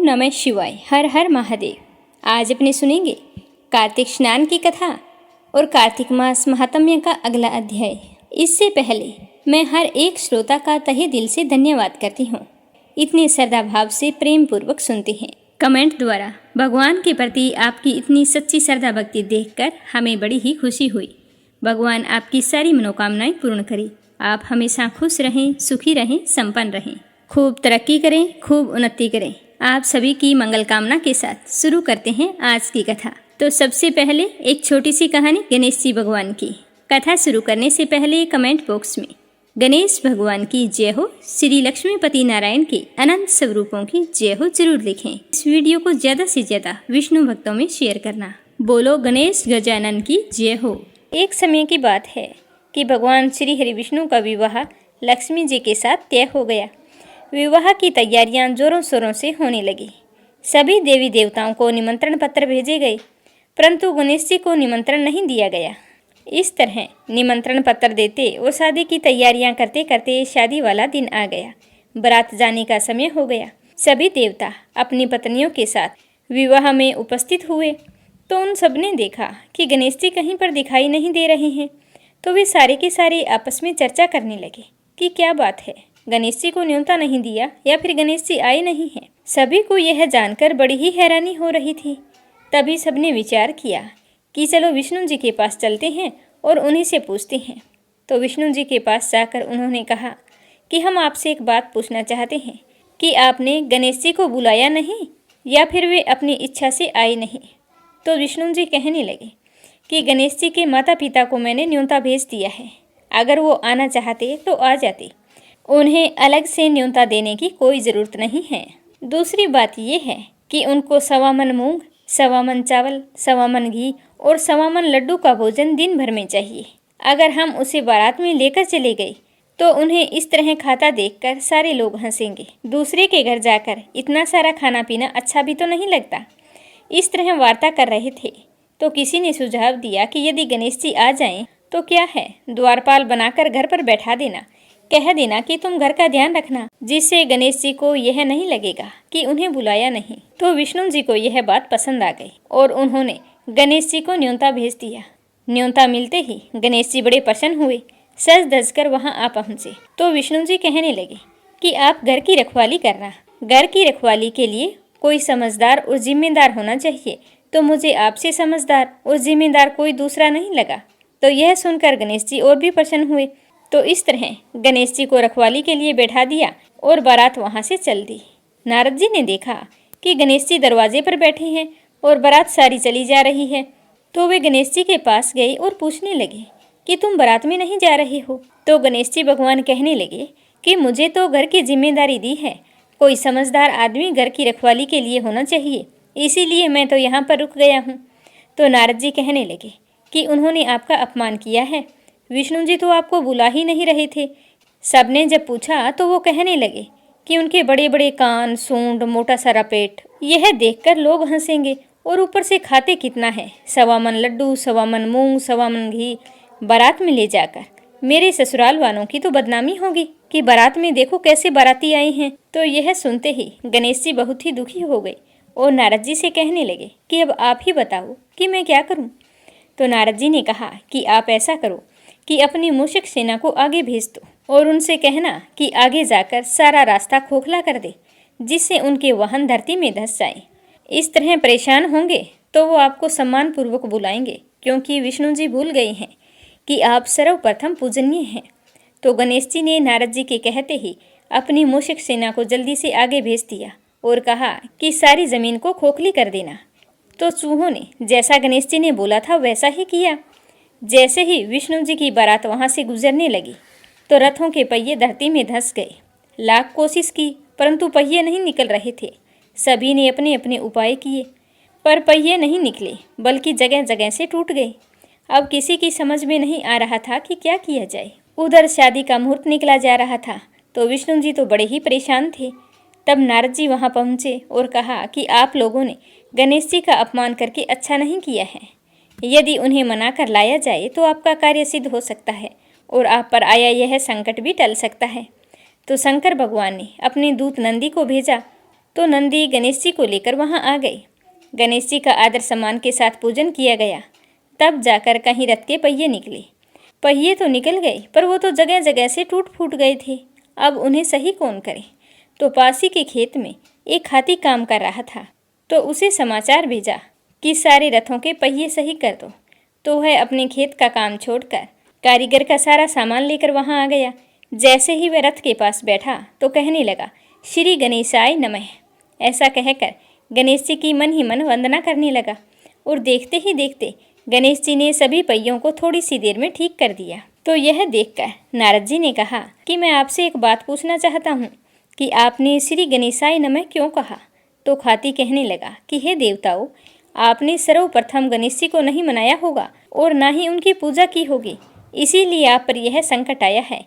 नमः शिवाय। हर हर महादेव। आज अपने सुनेंगे कार्तिक स्नान की कथा और कार्तिक मास महात्म्य का अगला अध्याय। इससे पहले मैं हर एक श्रोता का तहे दिल से धन्यवाद करती हूँ। इतने श्रद्धा भाव से प्रेम पूर्वक सुनते हैं। कमेंट द्वारा भगवान के प्रति आपकी इतनी सच्ची श्रद्धा भक्ति देखकर हमें बड़ी ही खुशी हुई। भगवान आपकी सारी मनोकामनाएं पूर्ण करे। आप हमेशा खुश रहें, सुखी रहें, संपन्न रहें, खूब तरक्की करें, खूब उन्नति करें। आप सभी की मंगल कामना के साथ शुरू करते हैं आज की कथा। तो सबसे पहले एक छोटी सी कहानी गणेश जी भगवान की। कथा शुरू करने से पहले कमेंट बॉक्स में गणेश भगवान की जय हो, श्री लक्ष्मीपति नारायण के अनंत स्वरूपों की जय हो जरूर लिखें। इस वीडियो को ज्यादा से ज्यादा विष्णु भक्तों में शेयर करना। बोलो गणेश गजानन की जय हो। एक समय की बात है कि भगवान श्री हरि विष्णु का विवाह लक्ष्मी जी के साथ तय हो गया। विवाह की तैयारियां जोरों शोरों से होने लगी। सभी देवी देवताओं को निमंत्रण पत्र भेजे गए, परंतु गणेश जी को निमंत्रण नहीं दिया गया। इस तरह निमंत्रण पत्र देते और शादी की तैयारियां करते करते शादी वाला दिन आ गया। बारात जाने का समय हो गया। सभी देवता अपनी पत्नियों के साथ विवाह में उपस्थित हुए तो उन सब ने देखा कि गणेश जी कहीं पर दिखाई नहीं दे रहे हैं। तो वे सारे के सारे आपस में चर्चा करने लगे कि क्या बात है, गणेश जी को न्योता नहीं दिया या फिर गणेश जी आए नहीं हैं। सभी को यह जानकर बड़ी ही हैरानी हो रही थी। तभी सबने विचार किया कि चलो विष्णु जी के पास चलते हैं और उन्हीं से पूछते हैं। तो विष्णु जी के पास जाकर उन्होंने कहा कि हम आपसे एक बात पूछना चाहते हैं कि आपने गणेश जी को बुलाया नहीं या फिर वे अपनी इच्छा से आए नहीं। तो विष्णु जी कहने लगे कि गणेश जी के माता पिता को मैंने न्योता भेज दिया है। अगर वो आना चाहते तो आ जाते, उन्हें अलग से न्योता देने की कोई ज़रूरत नहीं है। दूसरी बात यह है कि उनको 1.25 मन मूंग, 1.25 मन चावल, 1.25 मन घी और 1.25 मन लड्डू का भोजन दिन भर में चाहिए। अगर हम उसे बारात में लेकर चले गए तो उन्हें इस तरह खाता देखकर सारे लोग हंसेंगे। दूसरे के घर जाकर इतना सारा खाना पीना अच्छा भी तो नहीं लगता। इस तरह वार्ता कर रहे थे तो किसी ने सुझाव दिया कि यदि गणेश जी आ जाएं तो क्या है, द्वारपाल बनाकर घर पर बैठा देना, कह देना कि तुम घर का ध्यान रखना, जिससे गणेश जी को यह नहीं लगेगा कि उन्हें बुलाया नहीं। तो विष्णु जी को यह बात पसंद आ गई और उन्होंने गणेश जी को न्योता भेज दिया। न्योता मिलते ही गणेश जी बड़े प्रसन्न हुए, सज धज कर वहां आ पहुंचे। तो विष्णु जी कहने लगे कि आप घर की रखवाली करना। घर की रखवाली के लिए कोई समझदार और जिम्मेदार होना चाहिए, तो मुझे आपसे समझदार और जिम्मेदार कोई दूसरा नहीं लगा। तो यह सुनकर गणेश जी और भी प्रसन्न हुए। तो इस तरह गणेश जी को रखवाली के लिए बैठा दिया और बारात वहां से चल दी। नारद जी ने देखा कि गणेश जी दरवाजे पर बैठे हैं और बारात सारी चली जा रही है। तो वे गणेश जी के पास गए और पूछने लगे कि तुम बारात में नहीं जा रहे हो। तो गणेश जी भगवान कहने लगे कि मुझे तो घर की जिम्मेदारी दी है, कोई समझदार आदमी घर की रखवाली के लिए होना चाहिए, इसीलिए मैं तो यहाँ पर रुक गया हूँ। तो नारद जी कहने लगे कि उन्होंने आपका अपमान किया है। विष्णु जी तो आपको बुला ही नहीं रहे थे। सबने जब पूछा तो वो कहने लगे कि उनके बड़े बड़े कान, सूंड, मोटा सारा पेट, यह देखकर लोग हंसेंगे और ऊपर से खाते कितना है, 1.25 मन लड्डू, 1.25 मन मूंग, 1.25 मन घी बारात में ले जाकर मेरे ससुराल वालों की तो बदनामी होगी कि बारात में देखो कैसे बाराती आए हैं। तो यह सुनते ही गणेश जी बहुत ही दुखी हो गए और नारद जी से कहने लगे कि अब आप ही बताओ कि मैं क्या करूं। तो नारद जी ने कहा कि आप ऐसा करो कि अपनी मूषक सेना को आगे भेज दो और उनसे कहना कि आगे जाकर सारा रास्ता खोखला कर दे, जिससे उनके वाहन धरती में धंस जाएं। इस तरह परेशान होंगे तो वो आपको सम्मान पूर्वक बुलाएंगे, क्योंकि विष्णु जी भूल गए हैं कि आप सर्वप्रथम पूजनीय हैं। तो गणेश जी ने नारद जी के कहते ही अपनी मूषक सेना को जल्दी से आगे भेज दिया और कहा कि सारी जमीन को खोखली कर देना। तो चूहों ने जैसा गणेश जी ने बोला था वैसा ही किया। जैसे ही विष्णु जी की बारात वहां से गुजरने लगी तो रथों के पहिए धरती में धंस गए। लाख कोशिश की परंतु पहिए नहीं निकल रहे थे। सभी ने अपने अपने उपाय किए पर पहिए नहीं निकले, बल्कि जगह जगह से टूट गए। अब किसी की समझ में नहीं आ रहा था कि क्या किया जाए। उधर शादी का मुहूर्त निकला जा रहा था तो विष्णु जी तो बड़े ही परेशान थे। तब नारद जी वहां पहुंचे और कहा कि आप लोगों ने गणेश जी का अपमान करके अच्छा नहीं किया है। यदि उन्हें मना कर लाया जाए तो आपका कार्य सिद्ध हो सकता है और आप पर आया यह संकट भी टल सकता है। तो शंकर भगवान ने अपने दूत नंदी को भेजा तो नंदी गणेश जी को लेकर वहां आ गए। गणेश जी का आदर सम्मान के साथ पूजन किया गया। तब जाकर कहीं रथ के पहिए निकले। पहिए तो निकल गए, पर वो तो जगह जगह से टूट फूट गए थे। अब उन्हें सही कौन करे? तो पासी के खेत में एक हाथी काम कर रहा था, तो उसे समाचार भेजा कि सारे रथों के पहिए सही कर दो। तो वह अपने खेत का काम छोड़कर कारीगर का सारा सामान लेकर वहां आ गया। जैसे ही वह रथ के पास बैठा तो कहने लगा, श्री गणेशाय नमः। ऐसा कहकर गणेश जी की मन ही मन वंदना करने लगा। और देखते ही देखते गणेश जी ने सभी पहियों को थोड़ी सी देर में ठीक कर दिया। तो यह देखकर नारद जी ने कहा कि मैं आपसे एक बात पूछना चाहता हूँ कि आपने श्री गणेशाय नमः क्यों कहा? तो हाथी कहने लगा कि हे देवताओं, आपने सर्वप्रथम गणेश जी को नहीं मनाया होगा और ना ही उनकी पूजा की होगी, इसीलिए आप पर यह संकट आया है।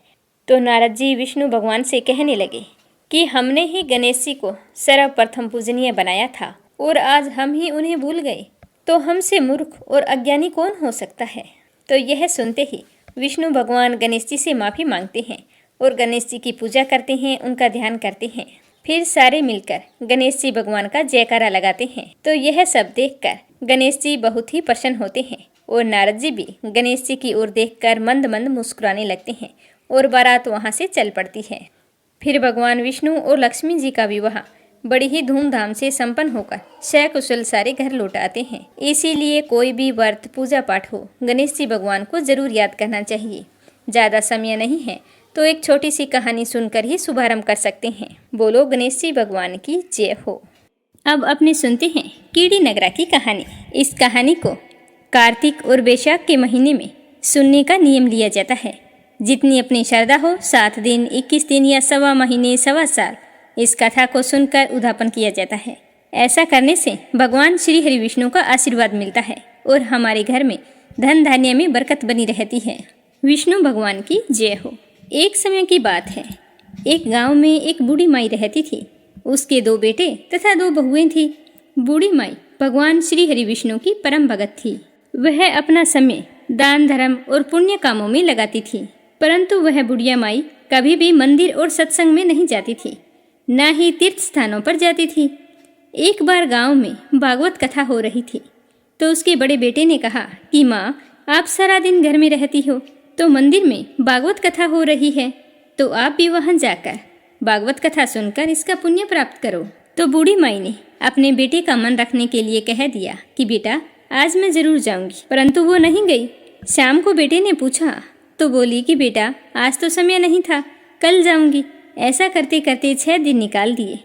तो नारद जी विष्णु भगवान से कहने लगे कि हमने ही गणेश जी को सर्वप्रथम पूजनीय बनाया था और आज हम ही उन्हें भूल गए, तो हमसे मूर्ख और अज्ञानी कौन हो सकता है? तो यह सुनते ही विष्णु भगवान गणेश जी से माफ़ी मांगते हैं और गणेश जी की पूजा करते हैं, उनका ध्यान करते हैं। फिर सारे मिलकर गणेश जी भगवान का जयकारा लगाते हैं। तो यह सब देखकर गणेश जी बहुत ही प्रसन्न होते हैं और नारद जी भी गणेश जी की ओर देखकर मंद मंद मुस्कुराने लगते हैं और बारात वहाँ से चल पड़ती है। फिर भगवान विष्णु और लक्ष्मी जी का विवाह बड़ी ही धूमधाम से संपन्न होकर सकुशल सारे घर लौट आते हैं। इसीलिए कोई भी व्रत पूजा पाठ हो, गणेश जी भगवान को जरूर याद करना चाहिए। ज़्यादा समय नहीं है तो एक छोटी सी कहानी सुनकर ही शुभारंभ कर सकते हैं। बोलो गणेश जी भगवान की जय हो। अब अपने सुनते हैं कीड़ी नगरा की कहानी। इस कहानी को कार्तिक और वैशाख के महीने में सुनने का नियम लिया जाता है। जितनी अपनी श्रद्धा हो, 7 दिन, 21 दिन या सवा महीने, सवा साल इस कथा को सुनकर उद्यापन किया जाता है। ऐसा करने से भगवान श्री हरि विष्णु का आशीर्वाद मिलता है और हमारे घर में धन धान्य में बरकत बनी रहती है। विष्णु भगवान की जय हो। एक समय की बात है, एक गांव में एक बूढ़ी माई रहती थी। उसके 2 बेटे तथा 2 बहुएं थी। बूढ़ी माई भगवान श्री हरि विष्णु की परम भगत थी। वह अपना समय दान धर्म और पुण्य कामों में लगाती थी, परंतु वह बुढ़िया माई कभी भी मंदिर और सत्संग में नहीं जाती थी, न ही तीर्थ स्थानों पर जाती थी। एक बार गांव में भागवत कथा हो रही थी, तो उसके बड़े बेटे ने कहा कि माँ, आप सारा दिन घर में रहती हो, तो मंदिर में भागवत कथा हो रही है, तो आप भी वहां जाकर भागवत कथा सुनकर इसका पुण्य प्राप्त करो। तो बूढ़ी माई ने अपने बेटे का मन रखने के लिए कह दिया कि बेटा, आज मैं जरूर जाऊंगी, परंतु वो नहीं गई। शाम को बेटे ने पूछा तो बोली कि बेटा, आज तो समय नहीं था, कल जाऊंगी। ऐसा करते करते 6 दिन निकाल दिए।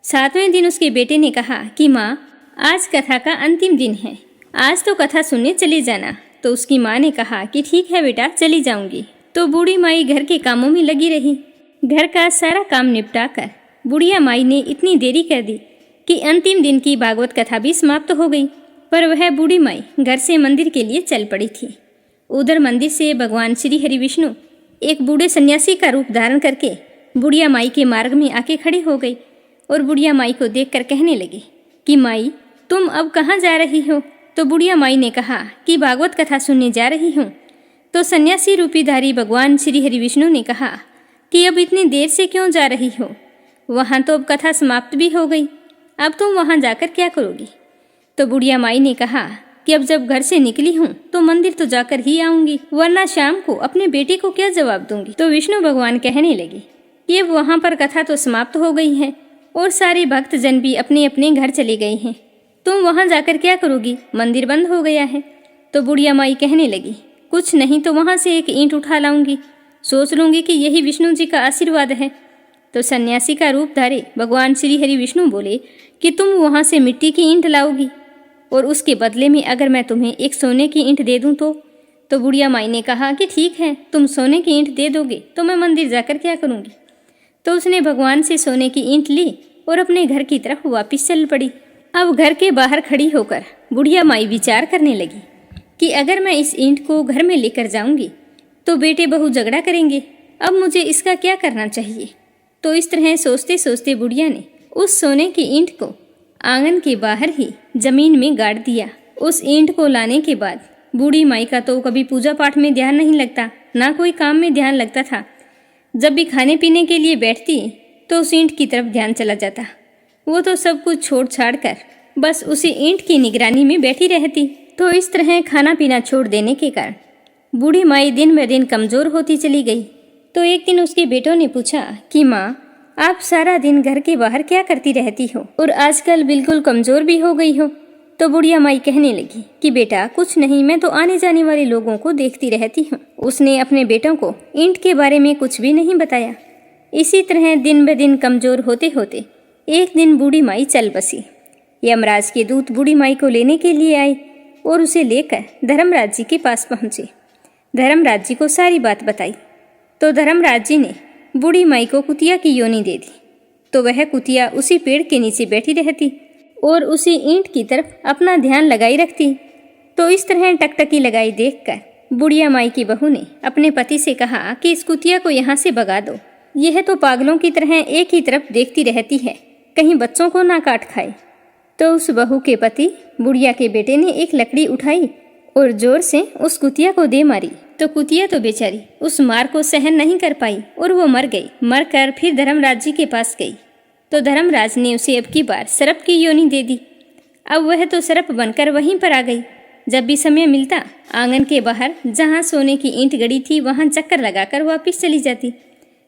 7वें दिन उसके बेटे ने कहा कि माँ, आज कथा का अंतिम दिन है, आज तो कथा सुनने चले जाना। तो उसकी माँ ने कहा कि ठीक है बेटा, चली जाऊंगी। तो बूढ़ी माई घर के कामों में लगी रही। घर का सारा काम निपटाकर बुढ़िया माई ने इतनी देरी कर दी कि अंतिम दिन की भागवत कथा भी समाप्त हो गई। पर वह बूढ़ी माई घर से मंदिर के लिए चल पड़ी थी। उधर मंदिर से भगवान श्री हरि विष्णु एक बूढ़े सन्यासी का रूप धारण करके बुढ़िया माई के मार्ग में आके खड़ी हो गई और बुढ़िया माई को देखकर कहने लगी कि माई, तुम अब कहाँ जा रही हो? तो बुढ़िया माई ने कहा कि भागवत कथा सुनने जा रही हूँ। तो सन्यासी रूपीधारी भगवान श्री हरि विष्णु ने कहा कि अब इतनी देर से क्यों जा रही हो? वहाँ तो अब कथा समाप्त भी हो गई, अब तुम वहाँ जाकर क्या करोगी? तो बुढ़िया माई ने कहा कि अब जब घर से निकली हूँ तो मंदिर तो जाकर ही आऊंगी, वरना शाम को अपने बेटे को क्या जवाब दूंगी। तो विष्णु भगवान कहने लगे कि अब वहाँ पर कथा तो समाप्त हो गई है और सारे भक्त जन भी अपने अपने घर चले गए हैं, तुम वहाँ जाकर क्या करोगी? मंदिर बंद हो गया है। तो बुढ़िया माई कहने लगी, कुछ नहीं तो वहाँ से एक ईंट उठा लाऊंगी, सोच लूंगी कि यही विष्णु जी का आशीर्वाद है। तो सन्यासी का रूप धारे भगवान श्री हरि विष्णु बोले कि तुम वहाँ से मिट्टी की ईंट लाओगी और उसके बदले में अगर मैं तुम्हें एक सोने की ईंट दे दूं तो बुढ़िया माई ने कहा कि ठीक है, तुम सोने की ईंट दे दोगे तो मैं मंदिर जाकर क्या करूंगी। तो उसने भगवान से सोने की ईंट ली और अपने घर की तरफ वापस चल पड़ी। अब घर के बाहर खड़ी होकर बुढ़िया माई विचार करने लगी कि अगर मैं इस ईंट को घर में लेकर जाऊंगी तो बेटे बहू झगड़ा करेंगे, अब मुझे इसका क्या करना चाहिए। तो इस तरह सोचते सोचते बुढ़िया ने उस सोने की ईंट को आंगन के बाहर ही जमीन में गाड़ दिया। उस ईंट को लाने के बाद बूढ़ी माई का तो कभी पूजा पाठ में ध्यान नहीं लगता, ना कोई काम में ध्यान लगता था। जब भी खाने पीने के लिए बैठती तो उस ईंट की तरफ ध्यान चला जाता वो तो सब कुछ छोड़ छाड़ कर बस उसी ईंट की निगरानी में बैठी रहती। तो इस तरह खाना पीना छोड़ देने के कारण बूढ़ी माई दिन ब दिन कमजोर होती चली गई। तो एक दिन उसके बेटों ने पूछा कि माँ, आप सारा दिन घर के बाहर क्या करती रहती हो और आजकल बिल्कुल कमजोर भी हो गई हो। तो बुढ़िया माई कहने लगी कि बेटा कुछ नहीं, मैं तो आने जाने वाले लोगों को देखती रहती हूँ। उसने अपने बेटों को ईंट के बारे में कुछ भी नहीं बताया। इसी तरह दिन ब दिन कमजोर होते होते एक दिन बूढ़ी माई चल बसी। यमराज के दूत बूढ़ी माई को लेने के लिए आए और उसे लेकर धर्मराज जी के पास पहुंचे। धर्मराज जी को सारी बात बताई तो धर्मराज जी ने बूढ़ी माई को कुतिया की योनि दे दी। तो वह कुतिया उसी पेड़ के नीचे बैठी रहती और उसी ईंट की तरफ अपना ध्यान लगाई रखती। तो इस तरह टकटकी लगाई देखकर बुढ़िया माई की बहू ने अपने पति से कहा कि इस कुतिया को यहाँ से भगा दो, यह तो पागलों की तरह एक ही तरफ देखती रहती है, कहीं बच्चों को ना काट खाए। तो उस बहू के पति बुढ़िया के बेटे ने एक लकड़ी उठाई और जोर से उस कुतिया को दे मारी। तो कुतिया तो बेचारी उस मार को सहन नहीं कर पाई और वो मर गई। मरकर फिर धर्मराज जी के पास गई तो धर्मराज ने उसे अब की बार सर्प की योनि दे दी। अब वह तो सर्प बनकर वहीं पर आ गई। जब भी समय मिलता आंगन के बाहर जहाँ सोने की ईंट गड़ी थी वहाँ चक्कर लगाकर वापिस चली जाती।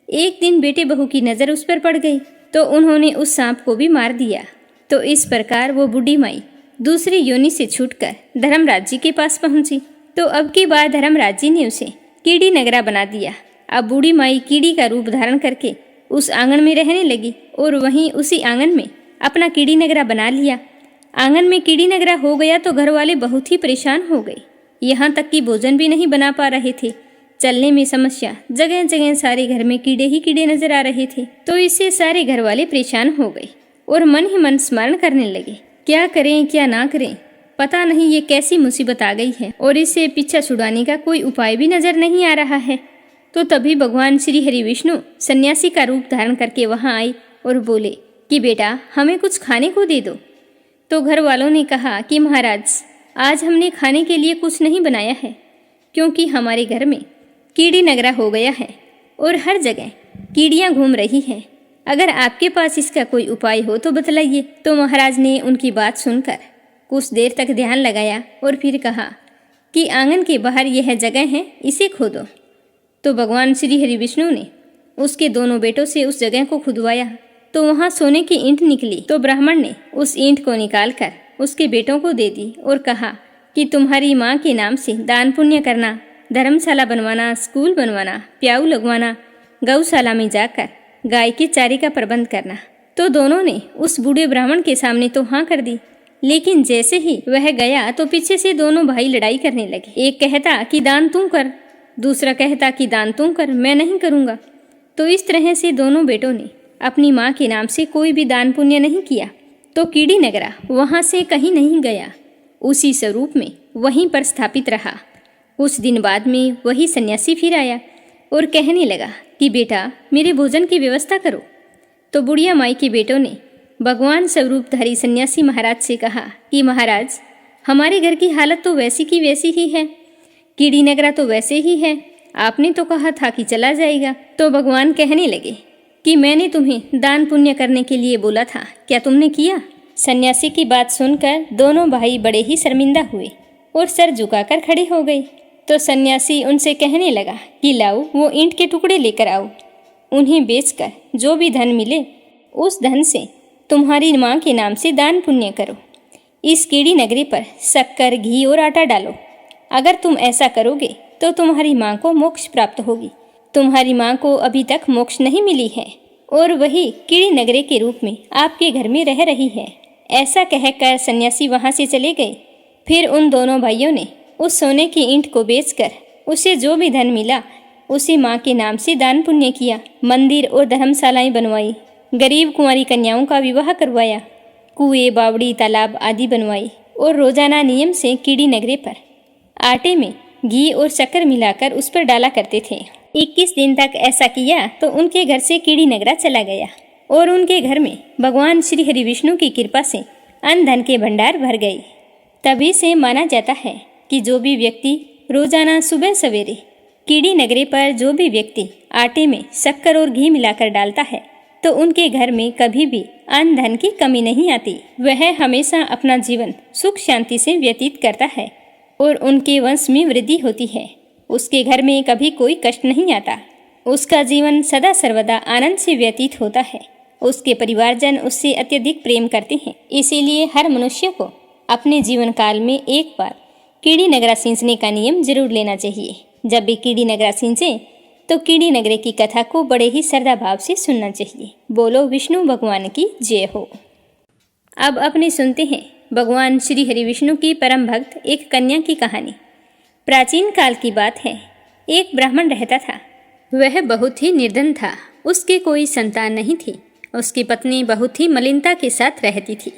एक दिन बेटे बहू की नजर उस पर पड़ गई तो उन्होंने उस सांप को भी मार दिया। तो इस प्रकार वो बूढ़ी माई दूसरी योनि से छूटकर धर्मराज जी के पास पहुंची। तो अब की बार धर्मराज जी ने उसे कीड़ी नगरा बना दिया। अब बूढ़ी माई कीड़ी का रूप धारण करके उस आंगन में रहने लगी और वहीं उसी आंगन में अपना कीड़ी नगरा बना लिया। आंगन में कीड़ी नगरा हो गया तो घर वाले बहुत ही परेशान हो गए, यहाँ तक कि भोजन भी नहीं बना पा रहे थे। चलने में समस्या, जगह जगह सारे घर में कीड़े ही कीड़े नजर आ रहे थे। तो इससे सारे घर वाले परेशान हो गए और मन ही मन स्मरण करने लगे, क्या करें क्या ना करें, पता नहीं ये कैसी मुसीबत आ गई है और इससे पीछा छुड़ाने का कोई उपाय भी नजर नहीं आ रहा है। तो तभी भगवान श्री हरि विष्णु सन्यासी का रूप धारण करके वहां आए और बोले कि बेटा हमें कुछ खाने को दे दो। तो घर वालों ने कहा कि महाराज आज हमने खाने के लिए कुछ नहीं बनाया है, क्योंकि हमारे घर में कीड़ी नगरा हो गया है और हर जगह कीड़ियां घूम रही हैं। अगर आपके पास इसका कोई उपाय हो तो बतलाइए। तो महाराज ने उनकी बात सुनकर कुछ देर तक ध्यान लगाया और फिर कहा कि आंगन के बाहर यह जगह है, इसे खोदो। तो भगवान श्री हरि विष्णु ने उसके दोनों बेटों से उस जगह को खुदवाया तो वहां सोने की ईंट निकली। तो ब्राह्मण ने उस ईंट को निकालकर उसके बेटों को दे दी और कहा कि तुम्हारी माँ के नाम से दान पुण्य करना, धर्मशाला बनवाना, स्कूल बनवाना, प्याऊ लगवाना, गौशाला में जाकर गाय के चारे का प्रबंध करना। तो दोनों ने उस बूढ़े ब्राह्मण के सामने तो हाँ कर दी, लेकिन जैसे ही वह गया तो पीछे से दोनों भाई लड़ाई करने लगे। एक कहता कि दान तुम कर, दूसरा कहता कि दान तुम कर, मैं नहीं करूँगा। तो इस तरह से दोनों बेटों ने अपनी माँ के नाम से कोई भी दान पुण्य नहीं किया। तो कीड़ी नगरा वहाँ से कहीं नहीं गया, उसी स्वरूप में वहीं पर स्थापित रहा। कुछ दिन बाद में वही सन्यासी फिर आया और कहने लगा कि बेटा मेरे भोजन की व्यवस्था करो। तो बुढ़िया माई के बेटों ने भगवान स्वरूपधारी सन्यासी महाराज से कहा कि महाराज हमारे घर की हालत तो वैसी की वैसी ही है, कीड़ी नगरा तो वैसे ही है, आपने तो कहा था कि चला जाएगा। तो भगवान कहने लगे कि मैंने तुम्हें दान पुण्य करने के लिए बोला था, क्या तुमने किया? सन्यासी की बात सुनकर दोनों भाई बड़े ही शर्मिंदा हुए और सर झुकाकर खड़े हो गए। तो सन्यासी उनसे कहने लगा कि लाओ वो ईंट के टुकड़े लेकर आओ, उन्हें बेचकर जो भी धन मिले उस धन से तुम्हारी माँ के नाम से दान पुण्य करो। इस कीड़ी नगरी पर शक्कर, घी और आटा डालो। अगर तुम ऐसा करोगे तो तुम्हारी माँ को मोक्ष प्राप्त होगी। तुम्हारी माँ को अभी तक मोक्ष नहीं मिली है और वही कीड़ी नगरे के रूप में आपके घर में रह रही है। ऐसा कहकर सन्यासी वहाँ से चले गए। फिर उन दोनों भाइयों ने उस सोने की ईंट को बेचकर उसे जो भी धन मिला उसे माँ के नाम से दान पुण्य किया, मंदिर और धर्मशालाएं बनवाई, गरीब कुंवारी कन्याओं का विवाह करवाया, कुएं, बावड़ी, तालाब आदि बनवाई और रोजाना नियम से कीड़ी नगरे पर आटे में घी और शक्कर मिलाकर उस पर डाला करते थे। 21 दिन तक ऐसा किया तो उनके घर से कीड़ी नगरा चला गया और उनके घर में भगवान श्री हरि विष्णु की कृपा से अन्न धन के भंडार भर गए। तभी से माना जाता है कि जो भी व्यक्ति रोजाना सुबह सवेरे कीड़ी नगरे पर जो भी व्यक्ति आटे में शक्कर और घी मिलाकर डालता है तो उनके घर में कभी भी अन्न धन की कमी नहीं आती। वह हमेशा अपना जीवन सुख शांति से व्यतीत करता है और उनके वंश में वृद्धि होती है। उसके घर में कभी कोई कष्ट नहीं आता। उसका जीवन सदा सर्वदा आनंद से व्यतीत होता है। उसके परिवारजन उससे अत्यधिक प्रेम करते हैं। इसीलिए हर मनुष्य को अपने जीवन काल में एक बार कीड़ी नगरा सींचने का नियम जरूर लेना चाहिए। जब भी कीड़ी नगरा सींचे तो कीड़ी नगरे की कथा को बड़े ही श्रद्धा भाव से सुनना चाहिए। बोलो विष्णु भगवान की जय हो। अब अपने सुनते हैं भगवान श्री हरि विष्णु की परम भक्त एक कन्या की कहानी। प्राचीन काल की बात है। एक ब्राह्मण रहता था। वह बहुत ही निर्धन था। उसके कोई संतान नहीं थी। उसकी पत्नी बहुत ही मलिनता के साथ रहती थी।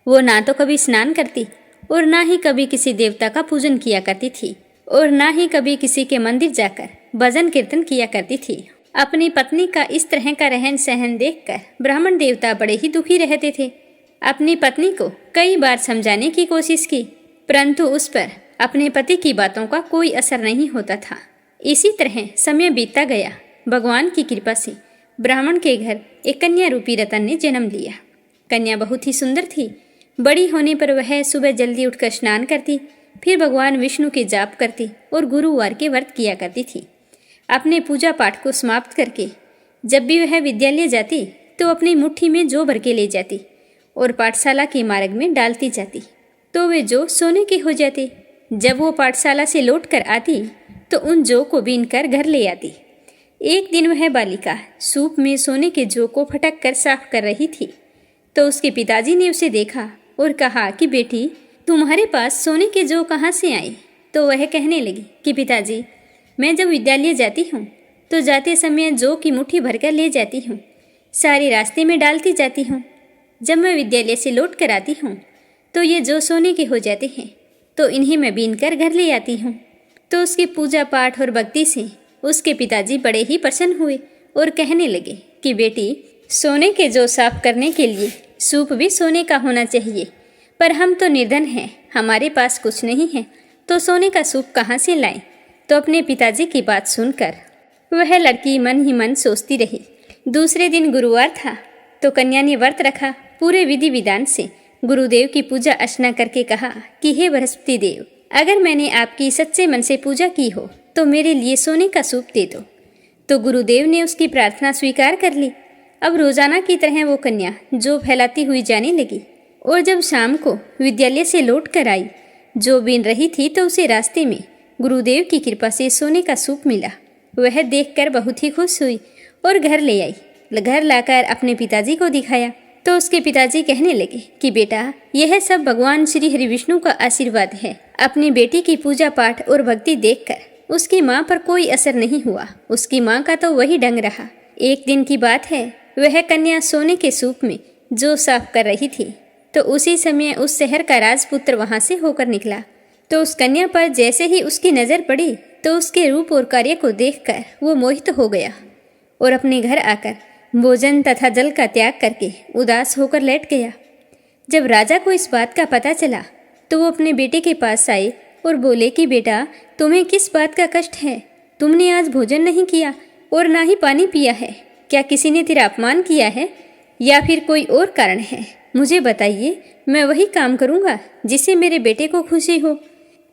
वो ना तो कभी स्नान करती और ना ही कभी किसी देवता का पूजन किया करती थी और ना ही कभी किसी के मंदिर जाकर भजन कीर्तन किया करती थी। अपनी पत्नी का इस तरह का रहन सहन देखकर ब्राह्मण देवता बड़े ही दुखी रहते थे। अपनी पत्नी को कई बार समझाने की कोशिश की, परंतु उस पर अपने पति की बातों का कोई असर नहीं होता था। इसी तरह समय बीतता गया। भगवान की कृपा से ब्राह्मण के घर एक कन्या रूपी रतन ने जन्म लिया। कन्या बहुत ही सुंदर थी। बड़ी होने पर वह सुबह जल्दी उठकर स्नान करती, फिर भगवान विष्णु के जाप करती और गुरुवार के व्रत किया करती थी। अपने पूजा पाठ को समाप्त करके जब भी वह विद्यालय जाती तो अपनी मुट्ठी में जौ भर के ले जाती और पाठशाला के मार्ग में डालती जाती तो वे जौ सोने के हो जाते। जब वो पाठशाला से लौट कर आती तो उन जौ को बीन कर घर ले आती। एक दिन वह बालिका सूप में सोने के जौ को फटक कर साफ कर रही थी तो उसके पिताजी ने उसे देखा और कहा कि बेटी, तुम्हारे पास सोने के जौ कहाँ से आए? तो वह कहने लगी कि पिताजी, मैं जब विद्यालय जाती हूँ तो जाते समय जौ की मुट्ठी भरकर ले जाती हूँ, सारे रास्ते में डालती जाती हूँ। जब मैं विद्यालय से लौट कर आती हूँ तो ये जौ सोने के हो जाते हैं, तो इन्हें मैं बीन कर घर ले आती हूँ। तो उसके पूजा पाठ और भक्ति से उसके पिताजी बड़े ही प्रसन्न हुए और कहने लगे कि बेटी, सोने के जौ साफ करने के लिए सूप भी सोने का होना चाहिए, पर हम तो निर्धन हैं, हमारे पास कुछ नहीं है, तो सोने का सूप कहाँ से लाएं? तो अपने पिताजी की बात सुनकर वह लड़की मन ही मन सोचती रही। दूसरे दिन गुरुवार था तो कन्या ने व्रत रखा। पूरे विधि विधान से गुरुदेव की पूजा अर्चना करके कहा कि हे बृहस्पति देव, अगर मैंने आपकी सच्चे मन से पूजा की हो तो मेरे लिए सोने का सूप दे दो। तो गुरुदेव ने उसकी प्रार्थना स्वीकार कर ली। अब रोजाना की तरह वो कन्या जौ फैलाती हुई जाने लगी और जब शाम को विद्यालय से लौट कर आई, जो बीन रही थी तो उसे रास्ते में गुरुदेव की कृपा से सोने का सूप मिला। वह देखकर बहुत ही खुश हुई और घर ले आई। घर लाकर अपने पिताजी को दिखाया तो उसके पिताजी कहने लगे कि बेटा, यह सब भगवान श्री हरि विष्णु का आशीर्वाद है। अपनी बेटी की पूजा पाठ और भक्ति देखकर उसकी माँ पर कोई असर नहीं हुआ। उसकी माँ का तो वही ढंग रहा। एक दिन की बात है, वह कन्या सोने के सूप में जौ साफ कर रही थी तो उसी समय उस शहर का राजपुत्र वहां से होकर निकला। तो उस कन्या पर जैसे ही उसकी नजर पड़ी तो उसके रूप और कार्य को देखकर वो मोहित हो गया और अपने घर आकर भोजन तथा जल का त्याग करके उदास होकर लेट गया। जब राजा को इस बात का पता चला तो वो अपने बेटे के पास आए और बोले कि बेटा, तुम्हें किस बात का कष्ट है? तुमने आज भोजन नहीं किया और ना ही पानी पिया है। क्या किसी ने तेरा अपमान किया है या फिर कोई और कारण है? मुझे बताइए, मैं वही काम करूँगा जिससे मेरे बेटे को खुशी हो।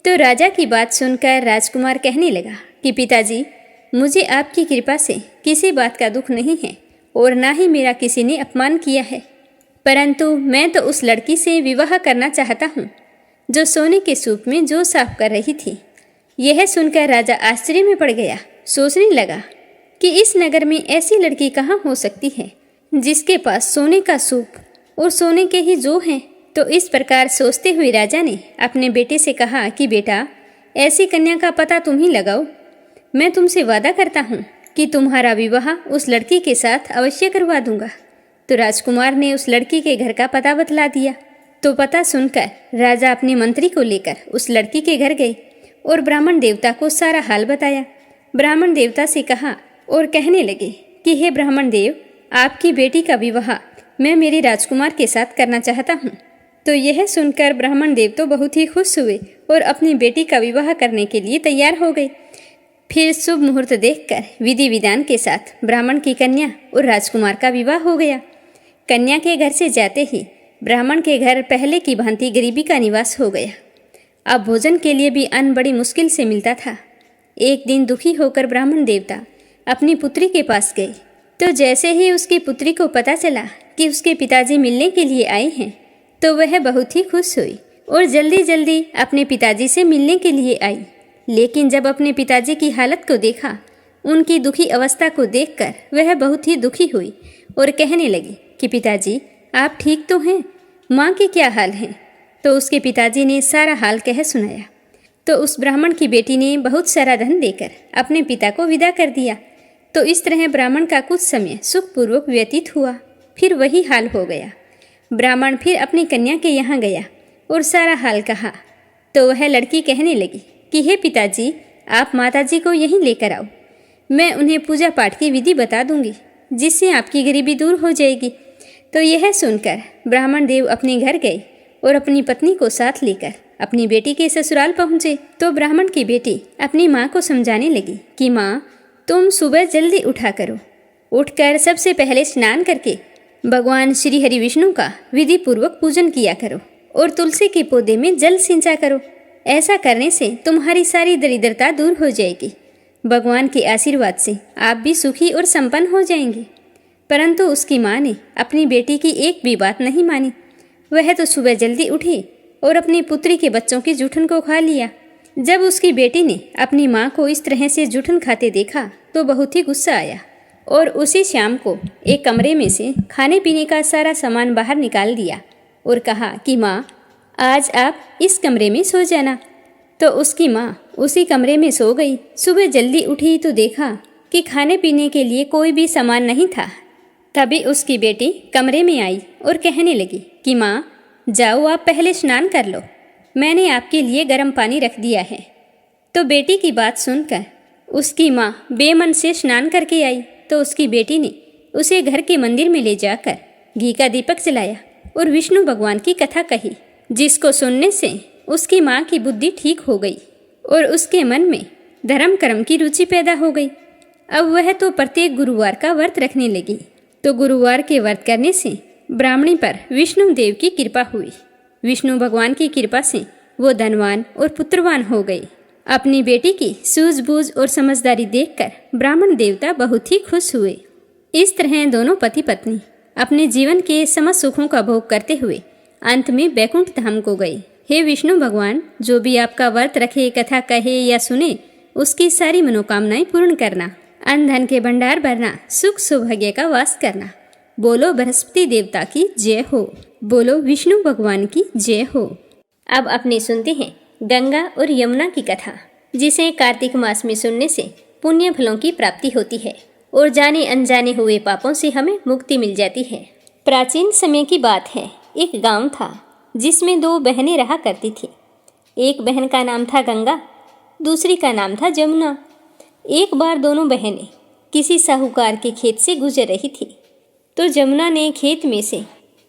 तो राजा की बात सुनकर राजकुमार कहने लगा कि पिताजी, मुझे आपकी कृपा से किसी बात का दुख नहीं है और ना ही मेरा किसी ने अपमान किया है, परंतु मैं तो उस लड़की से विवाह करना चाहता हूँ जो सोने के सूप में जौ साफ कर रही थी। यह सुनकर राजा आश्चर्य में पड़ गया। सोचने लगा कि इस नगर में ऐसी लड़की कहाँ हो सकती है जिसके पास सोने का सूप और सोने के ही जौ हैं। तो इस प्रकार सोचते हुए राजा ने अपने बेटे से कहा कि बेटा, ऐसी कन्या का पता तुम ही लगाओ। मैं तुमसे वादा करता हूँ कि तुम्हारा विवाह उस लड़की के साथ अवश्य करवा दूंगा। तो राजकुमार ने उस लड़की के घर का पता बतला दिया। तो पता सुनकर राजा अपने मंत्री को लेकर उस लड़की के घर गए और ब्राह्मण देवता को सारा हाल बताया। ब्राह्मण देवता से कहा और कहने लगे कि हे ब्राह्मण देव, आपकी बेटी का विवाह मैं मेरे राजकुमार के साथ करना चाहता हूँ। तो यह सुनकर ब्राह्मण देव तो बहुत ही खुश हुए और अपनी बेटी का विवाह करने के लिए तैयार हो गए। फिर शुभ मुहूर्त देखकर विधि विधान के साथ ब्राह्मण की कन्या और राजकुमार का विवाह हो गया। कन्या के घर से जाते ही ब्राह्मण के घर पहले की भांति गरीबी का निवास हो गया। अब भोजन के लिए भी अन्न बड़ी मुश्किल से मिलता था। एक दिन दुखी होकर ब्राह्मण देवता अपनी पुत्री के पास गए, तो जैसे ही उसकी पुत्री को पता चला कि उसके पिताजी मिलने के लिए आए हैं, तो वह बहुत ही खुश हुई और जल्दी जल्दी अपने पिताजी से मिलने के लिए आई। लेकिन जब अपने पिताजी की हालत को देखा, उनकी दुखी अवस्था को देखकर वह बहुत ही दुखी हुई और कहने लगी कि पिताजी आप ठीक तो हैं, माँ के क्या हाल हैं। तो उसके पिताजी ने सारा हाल कह सुनाया। तो उस ब्राह्मण की बेटी ने बहुत सारा धन देकर अपने पिता को विदा कर दिया। तो इस तरह ब्राह्मण का कुछ समय सुखपूर्वक व्यतीत हुआ। फिर वही हाल हो गया। ब्राह्मण फिर अपनी कन्या के यहाँ गया और सारा हाल कहा। तो वह लड़की कहने लगी कि हे पिताजी, आप माताजी को यहीं लेकर आओ, मैं उन्हें पूजा पाठ की विधि बता दूंगी, जिससे आपकी गरीबी दूर हो जाएगी। तो यह सुनकर ब्राह्मण देव अपने घर गए और अपनी पत्नी को साथ लेकर अपनी बेटी के ससुराल पहुँचे। तो ब्राह्मण की बेटी अपनी माँ को समझाने लगी कि माँ, तुम सुबह जल्दी उठा करो, उठकर सबसे पहले स्नान करके भगवान श्री हरि विष्णु का विधि पूर्वक पूजन किया करो और तुलसी के पौधे में जल सिंचा करो। ऐसा करने से तुम्हारी सारी दरिद्रता दूर हो जाएगी। भगवान के आशीर्वाद से आप भी सुखी और संपन्न हो जाएंगे। परंतु उसकी माँ ने अपनी बेटी की एक भी बात नहीं मानी। वह तो सुबह जल्दी उठी और अपनी पुत्री के बच्चों की जूठन को खा लिया। जब उसकी बेटी ने अपनी माँ को इस तरह से जूठन खाते देखा तो बहुत ही गुस्सा आया और उसी शाम को एक कमरे में से खाने पीने का सारा सामान बाहर निकाल दिया और कहा कि माँ, आज आप इस कमरे में सो जाना। तो उसकी माँ उसी कमरे में सो गई। सुबह जल्दी उठी तो देखा कि खाने पीने के लिए कोई भी सामान नहीं था। तभी उसकी बेटी कमरे में आई और कहने लगी कि माँ, जाओ आप पहले स्नान कर लो, मैंने आपके लिए गर्म पानी रख दिया है। तो बेटी की बात सुनकर उसकी माँ बेमन से स्नान करके आई। तो उसकी बेटी ने उसे घर के मंदिर में ले जाकर घी का दीपक जलाया और विष्णु भगवान की कथा कही, जिसको सुनने से उसकी माँ की बुद्धि ठीक हो गई और उसके मन में धर्म कर्म की रुचि पैदा हो गई। अब वह तो प्रत्येक गुरुवार का व्रत रखने लगी। तो गुरुवार के व्रत करने से ब्राह्मणी पर विष्णु देव की कृपा हुई। विष्णु भगवान की कृपा से वो धनवान और पुत्रवान हो गए। अपनी बेटी की सूझबूझ और समझदारी देखकर ब्राह्मण देवता बहुत ही खुश हुए। इस तरह दोनों पति पत्नी अपने जीवन के समस्त सुखों का भोग करते हुए अंत में बैकुंठ धाम को गए। हे विष्णु भगवान, जो भी आपका व्रत रखे, कथा कहे या सुने, उसकी सारी मनोकामनाएं पूर्ण करना, अन्न धन के भंडार भरना, सुख सौभाग्य का वास करना। बोलो बृहस्पति देवता की जय हो, बोलो विष्णु भगवान की जय हो। अब अपने सुनते हैं गंगा और यमुना की कथा, जिसे कार्तिक मास में सुनने से पुण्य फलों की प्राप्ति होती है और जाने अनजाने हुए पापों से हमें मुक्ति मिल जाती है। प्राचीन समय की बात है। एक गांव था जिसमें दो बहनें रहा करती थी। एक बहन का नाम था गंगा, दूसरी का नाम था जमुना। एक बार दोनों बहनें किसी साहूकार के खेत से गुजर रही थी। तो जमुना ने खेत में से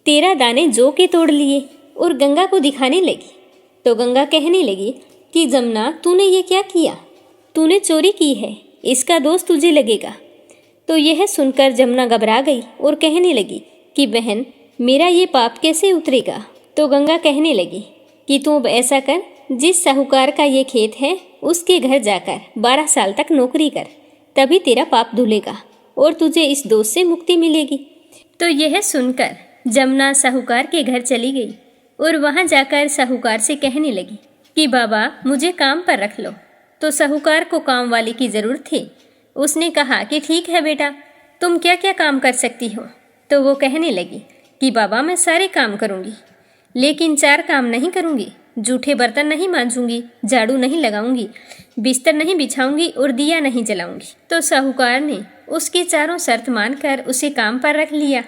13 दाने जौ के तोड़ लिए और गंगा को दिखाने लगी। तो गंगा कहने लगी कि जमुना, तूने ये क्या किया? तूने चोरी की है, इसका दोष तुझे लगेगा। तो यह सुनकर जमुना घबरा गई और कहने लगी कि बहन, मेरा ये पाप कैसे उतरेगा? तो गंगा कहने लगी कि तू अब ऐसा कर, जिस साहूकार का ये खेत है उसके घर जाकर 12 साल तक नौकरी कर, तभी तेरा पाप धुलेगा और तुझे इस दोष से मुक्ति मिलेगी। तो यह सुनकर जमुना साहूकार के घर चली गई और वहां जाकर साहूकार से कहने लगी कि बाबा, मुझे काम पर रख लो। तो साहूकार को काम वाले की जरूरत थी। उसने कहा कि ठीक है बेटा, तुम क्या क्या काम कर सकती हो? तो वो कहने लगी कि बाबा, मैं सारे काम करूंगी, लेकिन 4 काम नहीं करूंगी। जूठे बर्तन नहीं मांजूंगी, झाड़ू नहीं लगाऊंगी, बिस्तर नहीं बिछाऊंगी और दिया नहीं जलाऊंगी। तो साहूकार ने उसकी चारों शर्त मानकर उसे काम पर रख लिया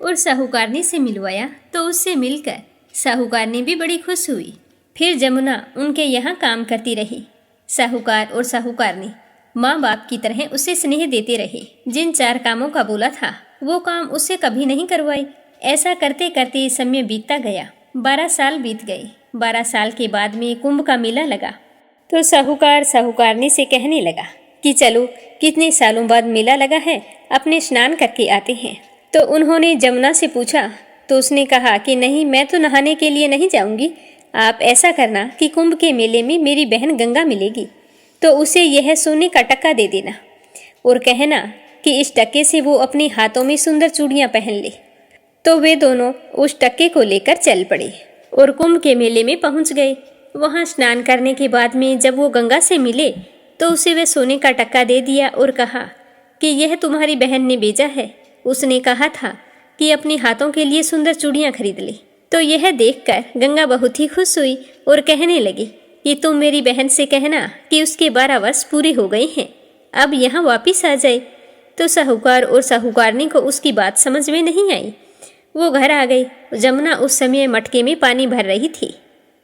और साहूकारनी से मिलवाया। तो उससे मिलकर साहूकारनी भी बड़ी खुश हुई। फिर जमुना उनके यहाँ काम करती रही। साहूकार और साहूकारनी माँ बाप की तरह उसे स्नेह देते रहे। जिन 4 कामों का बोला था वो काम उससे कभी नहीं करवाई। ऐसा करते करते समय बीतता गया। 12 साल बीत गए। 12 साल के बाद में कुंभ का मेला लगा। तो साहूकार साहूकारनी से कहने लगा कि चलो कितने सालों बाद मेला लगा है, अपने स्नान करके आते हैं। तो उन्होंने जमुना से पूछा तो उसने कहा कि नहीं, मैं तो नहाने के लिए नहीं जाऊंगी। आप ऐसा करना कि कुंभ के मेले में मेरी बहन गंगा मिलेगी तो उसे यह सोने का टक्का दे देना और कहना कि इस टक्के से वो अपने हाथों में सुंदर चूड़ियां पहन ले। तो वे दोनों उस टक्के को लेकर चल पड़े और कुंभ के मेले में पहुंच गए। वहां स्नान करने के बाद में जब वो गंगा से मिले तो उसे वे सोने का टक्का दे दिया और कहा कि यह तुम्हारी बहन ने भेजा है। उसने कहा था कि अपने हाथों के लिए सुंदर चूड़ियां खरीद ले। तो यह देखकर गंगा बहुत ही खुश हुई और कहने लगी कि तुम मेरी बहन से कहना कि उसके 12 वर्ष पूरे हो गए हैं, अब यहाँ वापिस आ जाए। तो साहूकार और साहूकारनी को उसकी बात समझ में नहीं आई। वो घर आ गई। जमुना उस समय मटके में पानी भर रही थी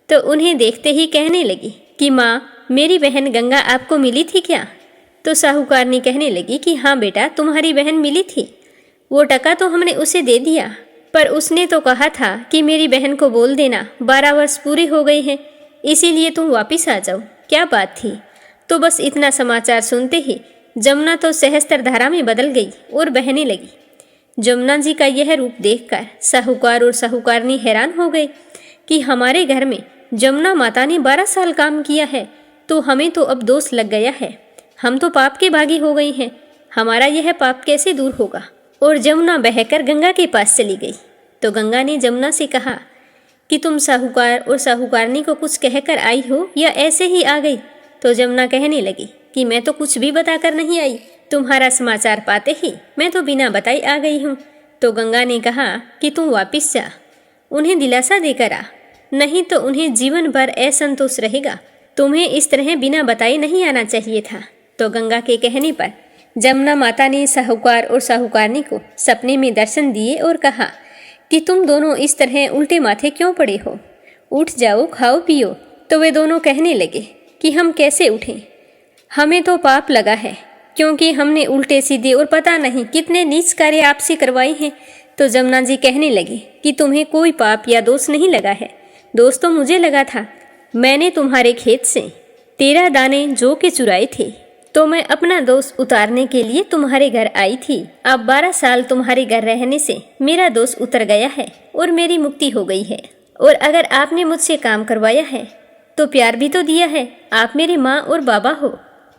तो उन्हें देखते ही कहने लगी कि माँ, मेरी बहन गंगा आपको मिली थी क्या? तो साहूकारनी कहने लगी कि हाँ बेटा, तुम्हारी बहन मिली थी। वो टका तो हमने उसे दे दिया, पर उसने तो कहा था कि मेरी बहन को बोल देना 12 वर्ष पूरे हो गए हैं, इसीलिए तुम वापिस आ जाओ। क्या बात थी? तो बस इतना समाचार सुनते ही जमुना तो सहस्त्र धारा में बदल गई और बहने लगी। जमुना जी का यह रूप देखकर साहूकार और साहूकारनी हैरान हो गए कि हमारे घर में जमुना माता ने 12 साल काम किया है तो हमें तो अब दोष लग गया है। हम तो पाप के भागी हो गई हैं, हमारा यह पाप कैसे दूर होगा? और जमुना बहकर गंगा के पास चली गई। तो गंगा ने जमुना से कहा कि तुम साहूकार और साहूकारनी को कुछ कहकर आई हो या ऐसे ही आ गई? तो जमुना कहने लगी कि मैं तो कुछ भी बताकर नहीं आई, तुम्हारा समाचार पाते ही मैं तो बिना बताई आ गई हूँ। तो गंगा ने कहा कि तुम वापिस जा, उन्हें दिलासा देकर आ, नहीं तो उन्हें जीवन भर असंतोष रहेगा। तुम्हें इस तरह बिना बताए नहीं आना चाहिए था। तो गंगा के कहने पर जमुना माता ने साहूकार और साहूकारनी को सपने में दर्शन दिए और कहा कि तुम दोनों इस तरह उल्टे माथे क्यों पड़े हो, उठ जाओ, खाओ पियो। तो वे दोनों कहने लगे कि हम कैसे उठें, हमें तो पाप लगा है क्योंकि हमने उल्टे सीधे और पता नहीं कितने नीच कार्य आपसे करवाए हैं। तो जमुना जी कहने लगे कि तुम्हें कोई पाप या दोष नहीं लगा है, दोष तो मुझे लगा था। मैंने तुम्हारे खेत से 13 दाने जौ के चुराए थे तो मैं अपना दोष उतारने के लिए तुम्हारे घर आई थी। अब 12 साल तुम्हारे घर रहने से मेरा दोष उतर गया है और मेरी मुक्ति हो गई है। और अगर आपने मुझसे काम करवाया है तो प्यार भी तो दिया है, आप मेरी माँ और बाबा हो।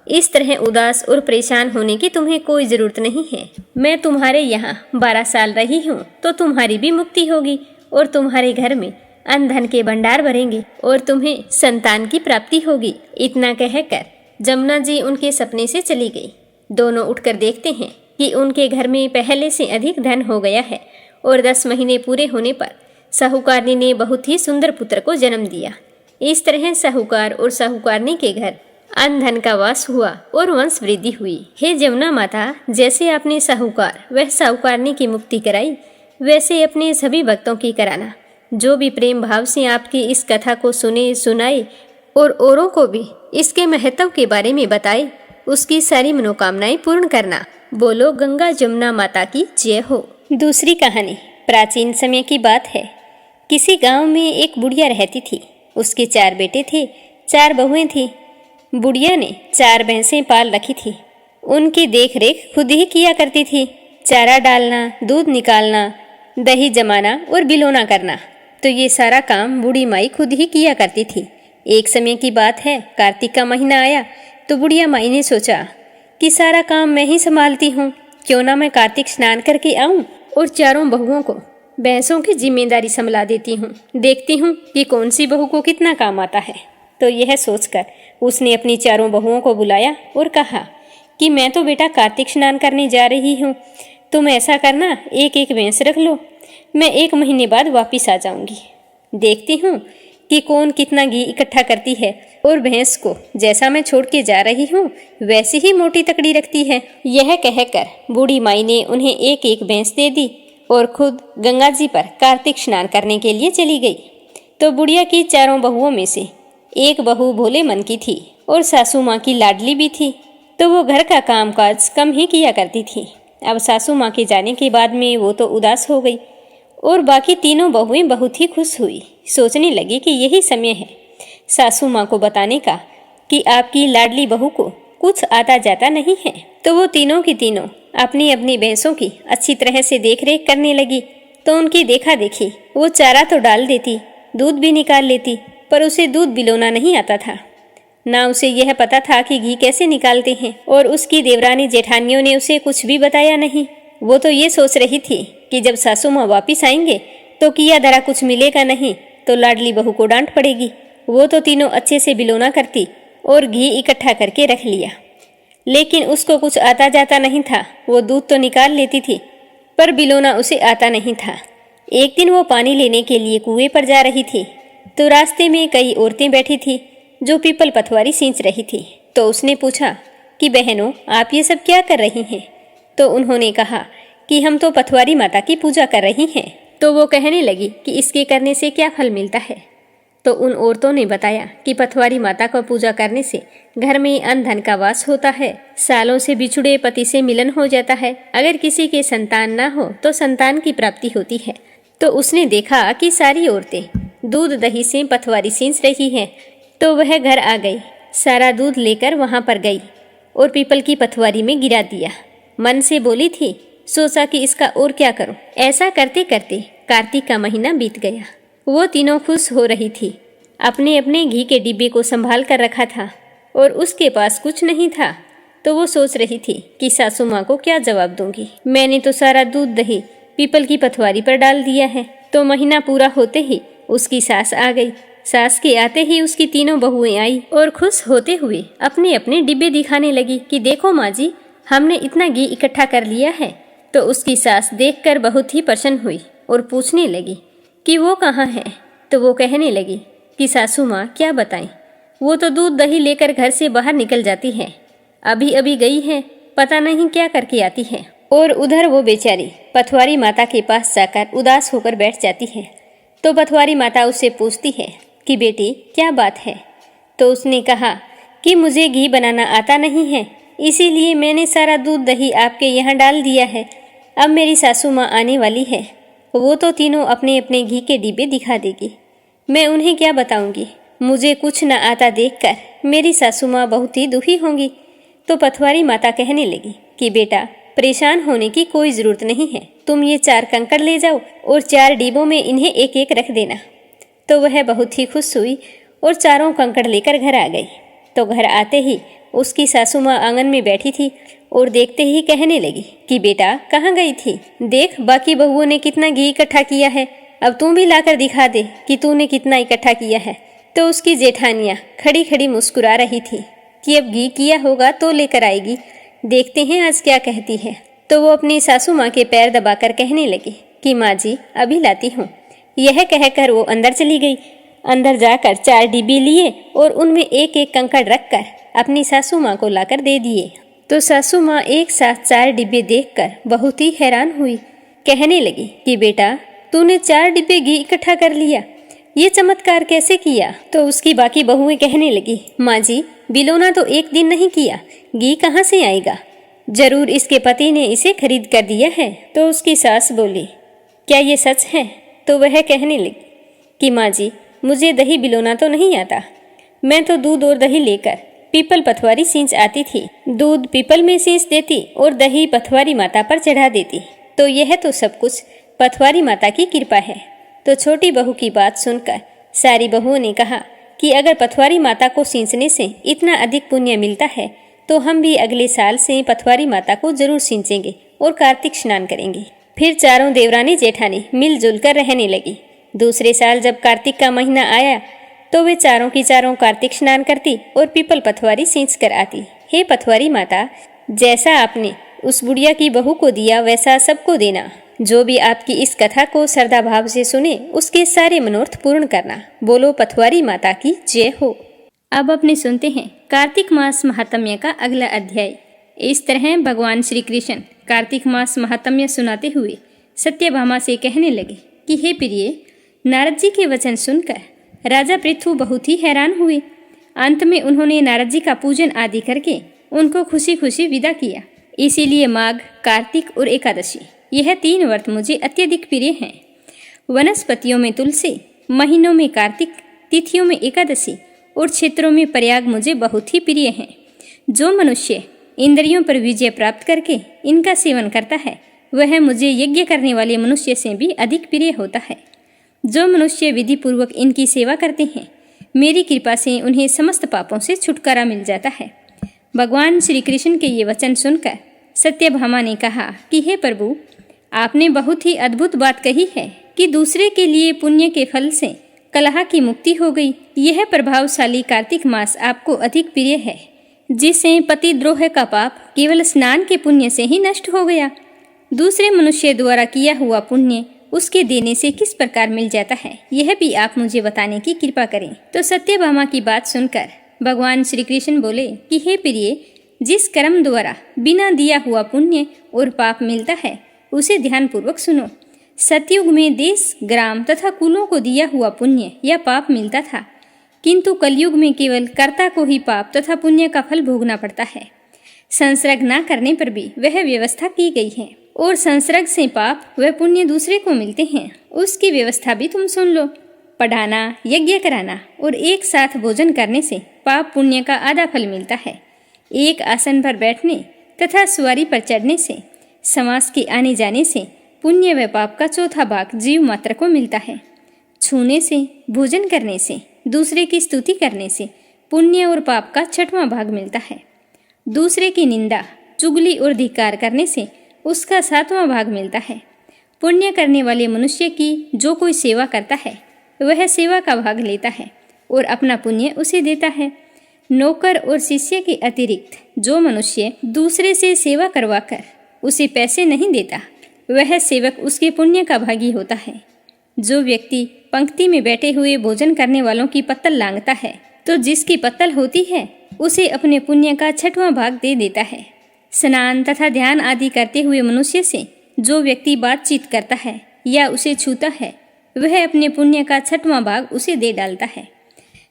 इस तरह उदास और परेशान होने की तुम्हें कोई जरूरत नहीं है। मैं तुम्हारे यहाँ 12 साल रही हूँ तो तुम्हारी भी मुक्ति होगी और तुम्हारे घर में अन्न धन के भंडार भरेंगे और तुम्हें संतान की प्राप्ति होगी। इतना कहकर जमुना जी उनके सपने से चली गई। दोनों उठकर देखते हैं कि उनके घर में पहले से अधिक धन हो गया है और 10 महीने पूरे होने पर साहूकारनी ने बहुत ही सुंदर पुत्र को जन्म दिया। इस तरह साहूकार और साहूकारनी के घर अन्न धन का वास हुआ और वंश वृद्धि हुई। हे जमुना माता, जैसे आपने साहूकार व साहूकारनी की मुक्ति कराई वैसे अपने सभी भक्तों की कराना। जो भी प्रेम भाव से आपकी इस कथा को सुने सुनाए और औरों को भी इसके महत्व के बारे में बताए, उसकी सारी मनोकामनाएं पूर्ण करना। बोलो गंगा जमुना माता की जय हो। दूसरी कहानी प्राचीन समय की बात है। किसी गांव में एक बुढ़िया रहती थी। उसके 4 बेटे थे, 4 बहुएं थी। बुढ़िया ने 4 भैंसें पाल रखी थी। उनकी देख रेख खुद ही किया करती थी। चारा डालना, दूध निकालना, दही जमाना और बिलोना करना, तो ये सारा काम बूढ़ी माई खुद ही किया करती थी। एक समय की बात है, कार्तिक का महीना आया तो बुढ़िया माई ने सोचा कि सारा काम मैं ही संभालती हूँ, क्यों ना मैं कार्तिक स्नान करके आऊँ और 4 बहुओं को भैंसों की जिम्मेदारी संभला देती हूँ। देखती हूँ कि कौन सी बहू को कितना काम आता है। तो यह सोचकर उसने अपनी 4 बहुओं को बुलाया और कहा कि मैं तो बेटा कार्तिक स्नान करने जा रही हूँ, तुम ऐसा करना, एक भैंस रख लो, मैं 1 महीने बाद वापिस आ जाऊंगी। देखती हूँ कि कौन कितना घी इकट्ठा करती है और भैंस को जैसा मैं छोड़ के जा रही हूँ वैसी ही मोटी तकड़ी रखती है। यह कहकर बूढ़ी माई ने उन्हें एक भैंस दे दी और खुद गंगा जी पर कार्तिक स्नान करने के लिए चली गई। तो बुढ़िया की 4 बहुओं में से एक बहू भोले मन की थी और सासू माँ की लाडली भी थी, तो वो घर का कामकाज कम ही किया करती थी। अब सासू माँ के जाने के बाद में वो तो उदास हो गई और बाकी 3 बहुएं बहुत ही खुश हुई। सोचने लगी कि यही समय है सासू माँ को बताने का कि आपकी लाडली बहू को कुछ आता जाता नहीं है। तो वो तीनों की तीनों अपनी अपनी भैंसों की अच्छी तरह से देखरेख करने लगी। तो उनकी देखा देखी वो चारा तो डाल देती, दूध भी निकाल लेती, पर उसे दूध बिलोना नहीं आता था। ना उसे यह पता था कि घी कैसे निकालते हैं, और उसकी देवरानी जेठानियों ने उसे कुछ भी बताया नहीं। वो तो ये सोच रही थी कि जब सासू माँ वापिस आएंगे तो किया धरा कुछ मिलेगा नहीं तो लाडली बहू को डांट पड़ेगी। वो तो तीनों अच्छे से बिलोना करती और घी इकट्ठा करके रख लिया, लेकिन उसको कुछ आता जाता नहीं था। वो दूध तो निकाल लेती थी, पर बिलोना उसे आता नहीं था। एक दिन वो पानी लेने के लिए कुएं पर जा रही थी, तो रास्ते में कई औरतें बैठी थी जो पीपल पथवारी सींच रही थी। तो उसने पूछा कि बहनों, आप ये सब क्या कर रही हैं? तो उन्होंने कहा कि हम तो पथवारी माता की पूजा कर रही हैं। तो वो कहने लगी कि इसके करने से क्या फल मिलता है। तो उन औरतों ने बताया कि पथवारी माता को पूजा करने से घर में अन्न धन का वास होता है, सालों से बिछुड़े पति से मिलन हो जाता है, अगर किसी के संतान ना हो तो संतान की प्राप्ति होती है। तो उसने देखा कि सारी औरतें दूध दही से पथवारी सींच रही हैं। तो वह घर आ गई, सारा दूध लेकर वहां पर गई और पीपल की पथवारी में गिरा दिया। मन से बोली थी, सोचा कि इसका और क्या करूं। ऐसा करते करते कार्तिक का महीना बीत गया। वो तीनों खुश हो रही थी। अपने अपने घी के डिब्बे को संभाल कर रखा था और उसके पास कुछ नहीं था। तो वो सोच रही थी कि सासू माँ को क्या जवाब दूंगी। मैंने तो सारा दूध दही पीपल की पथवारी पर डाल दिया है। तो महीना पूरा होते ही उसकी सास आ गई। सास के आते ही उसकी तीनों बहुएं आई और खुश होते हुए अपने अपने डिब्बे दिखाने लगी कि देखो माँ जी, हमने इतना घी इकट्ठा कर लिया है। तो उसकी सास देखकर बहुत ही प्रसन्न हुई और पूछने लगी कि वो कहाँ है। तो वो कहने लगी कि सासू माँ क्या बताएं, वो तो दूध दही लेकर घर से बाहर निकल जाती है, अभी अभी गई है, पता नहीं क्या करके आती है। और उधर वो बेचारी पथवारी माता के पास जाकर उदास होकर बैठ जाती है। तो पथवारी माता उससे पूछती है कि बेटी क्या बात है। तो उसने कहा कि मुझे घी बनाना आता नहीं है, इसीलिए मैंने सारा दूध दही आपके यहाँ डाल दिया है। अब मेरी सासू माँ आने वाली है, वो तो तीनों अपने अपने घी के डिब्बे दिखा देगी, मैं उन्हें क्या बताऊंगी। मुझे कुछ न आता देखकर मेरी सासू माँ बहुत ही दुखी होंगी। तो पथवारी माता कहने लगी कि बेटा, परेशान होने की कोई जरूरत नहीं है, तुम ये 4 कंकड़ ले जाओ और 4 डिब्बों में इन्हें एक एक रख देना। तो वह बहुत ही खुश हुई और 4 कंकड़ लेकर घर आ गई। तो घर आते ही उसकी सासू माँ आंगन में बैठी थी और देखते ही कहने लगी कि बेटा कहाँ गई थी, देख बाकी बहुओं ने कितना घी इकट्ठा किया है, अब तू भी लाकर दिखा दे कि तूने कितना इकट्ठा किया है। तो उसकी जेठानियाँ खड़ी खड़ी मुस्कुरा रही थी कि अब घी किया होगा तो लेकर आएगी, देखते हैं आज क्या कहती है। तो वो अपनी सासू माँ के पैर दबाकर कहने लगी कि माँ जी अभी लाती हूँ। यह कहकर वो अंदर चली गई। अंदर जाकर 4 डिब्बे लिए और उनमें एक एक कंकड़ रखकर अपनी सासू माँ को लाकर दे दिए। तो सासू माँ एक साथ 4 डिब्बे देखकर बहुत ही हैरान हुई, कहने लगी कि बेटा तूने 4 डिब्बे घी इकट्ठा कर लिया, ये चमत्कार कैसे किया। तो उसकी बाकी बहुएं कहने लगी, माँ जी बिलोना तो एक दिन नहीं किया, घी कहाँ से आएगा, जरूर इसके पति ने इसे खरीद कर दिया है। तो उसकी सास बोली, क्या ये सच है। तो वह कहने लगी कि माँ जी मुझे दही बिलोना तो नहीं आता, मैं तो दूध और दही लेकर पीपल पथवारी सींच आती थी, दूध पीपल में सींच देती और दही पथवारी माता पर चढ़ा देती। तो यह तो सब कुछ पथवारी माता की कृपा है। तो छोटी बहू की बात सुनकर सारी बहुओं ने कहा कि अगर पथवारी माता को सींचने से इतना अधिक पुण्य मिलता है तो हम भी अगले साल से पथवारी माता को जरूर सींचेंगे और कार्तिक स्नान करेंगे। फिर 4 देवरानी जेठानी मिलजुल कर रहने लगी। दूसरे साल जब कार्तिक का महीना आया तो वे 4 की 4 कार्तिक स्नान करती और पीपल पथवारी सींच कर आती। हे पथवारी माता, जैसा आपने उस बुढ़िया की बहू को दिया वैसा सबको देना। जो भी आपकी इस कथा को श्रद्धा भाव से सुने उसके सारे मनोरथ पूर्ण करना। बोलो पथवारी माता की जय हो। अब अपने सुनते हैं कार्तिक मास महात्म्य का अगला अध्याय। इस तरह भगवान श्री कृष्ण कार्तिक मास महात्म्य सुनाते हुए सत्यभामा से कहने लगे कि हे प्रिय, नारद जी के वचन सुनकर राजा पृथु बहुत ही हैरान हुए। अंत में उन्होंने नारद जी का पूजन आदि करके उनको खुशी खुशी विदा किया। इसीलिए माघ, कार्तिक और एकादशी यह 3 व्रत मुझे अत्यधिक प्रिय हैं। वनस्पतियों में तुलसी, महीनों में कार्तिक, तिथियों में एकादशी और क्षेत्रों में प्रयाग मुझे बहुत ही प्रिय हैं। जो मनुष्य इंद्रियों पर विजय प्राप्त करके इनका सेवन करता है वह मुझे यज्ञ करने वाले मनुष्य से भी अधिक प्रिय होता है। जो मनुष्य विधि पूर्वक इनकी सेवा करते हैं मेरी कृपा से उन्हें समस्त पापों से छुटकारा मिल जाता है। भगवान श्री कृष्ण के ये वचन सुनकर सत्यभामा ने कहा कि हे प्रभु, आपने बहुत ही अद्भुत बात कही है कि दूसरे के लिए पुण्य के फल से कलह की मुक्ति हो गई। यह प्रभावशाली कार्तिक मास आपको अधिक प्रिय है, जिससे पतिद्रोह का पाप केवल स्नान के पुण्य से ही नष्ट हो गया। दूसरे मनुष्य द्वारा किया हुआ पुण्य उसके देने से किस प्रकार मिल जाता है, यह भी आप मुझे बताने की कृपा करें। तो सत्यभामा की बात सुनकर भगवान श्री कृष्ण बोले कि हे प्रिय, जिस कर्म द्वारा बिना दिया हुआ पुण्य और पाप मिलता है उसे ध्यान पूर्वक सुनो। सतयुग में देश, ग्राम तथा कुलों को दिया हुआ पुण्य या पाप मिलता था, किंतु कलयुग में केवल कर्ता को ही पाप तथा पुण्य का फल भोगना पड़ता है। संसर्ग न करने पर भी वह व्यवस्था की गई है और संसर्ग से पाप व पुण्य दूसरे को मिलते हैं, उसकी व्यवस्था भी तुम सुन लो। पढ़ाना, यज्ञ कराना और एक साथ भोजन करने से पाप पुण्य का आधा फल मिलता है। एक आसन पर बैठने तथा सवारी पर चढ़ने से, समास के आने जाने से पुण्य व पाप का चौथा भाग जीव मात्र को मिलता है। छूने से, भोजन करने से, दूसरे की स्तुति करने से पुण्य और पाप का छठवां भाग मिलता है। दूसरे की निंदा, चुगली और धिक्कार करने से उसका सातवां भाग मिलता है। पुण्य करने वाले मनुष्य की जो कोई सेवा करता है वह सेवा का भाग लेता है और अपना पुण्य उसे देता है। नौकर और शिष्य के अतिरिक्त जो मनुष्य दूसरे से सेवा करवाकर उसे पैसे नहीं देता वह सेवक उसके पुण्य का भागी होता है। जो व्यक्ति पंक्ति में बैठे हुए भोजन करने वालों की पत्तल लांघता है तो जिसकी पत्तल होती है उसे अपने पुण्य का छठवां भाग दे देता है। स्नान तथा ध्यान आदि करते हुए मनुष्य से जो व्यक्ति बातचीत करता है या उसे छूता है वह अपने पुण्य का छठवां भाग उसे दे डालता है।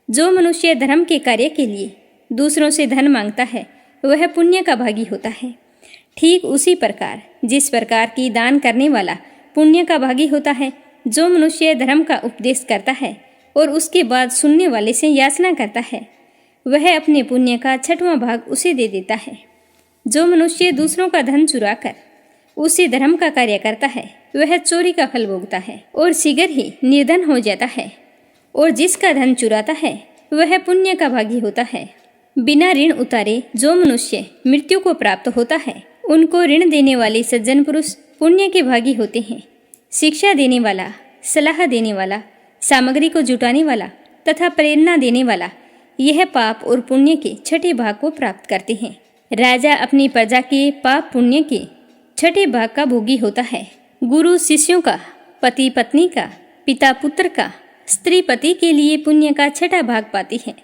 जो मनुष्य धर्म के कार्य के लिए दूसरों से धन मांगता है वह पुण्य का भागी होता है। ठीक उसी प्रकार जिस प्रकार की दान करने वाला पुण्य का भागी होता है, जो मनुष्य धर्म का उपदेश करता है और उसके बाद सुनने वाले से याचना करता है वह अपने पुण्य का छठवां भाग उसे दे देता है। जो मनुष्य दूसरों का धन चुराकर उसी धर्म का कार्य करता है वह चोरी का फल भोगता है और शीघ्र ही निर्धन हो जाता है, और जिसका धन चुराता है वह पुण्य का भागी होता है। बिना ऋण उतारे जो मनुष्य मृत्यु को प्राप्त होता है उनको ऋण देने वाले सज्जन पुरुष पुण्य के भागी होते हैं। शिक्षा देने वाला, सलाह देने वाला, सामग्री को जुटाने वाला तथा प्रेरणा देने वाला यह पाप और पुण्य के छठे भाग को प्राप्त करते हैं। राजा अपनी प्रजा के पाप पुण्य के छठे भाग का भोगी होता है। गुरु शिष्यों का, पति पत्नी का, पिता पुत्र का, स्त्री पति के लिए पुण्य का छठा भाग पाती है।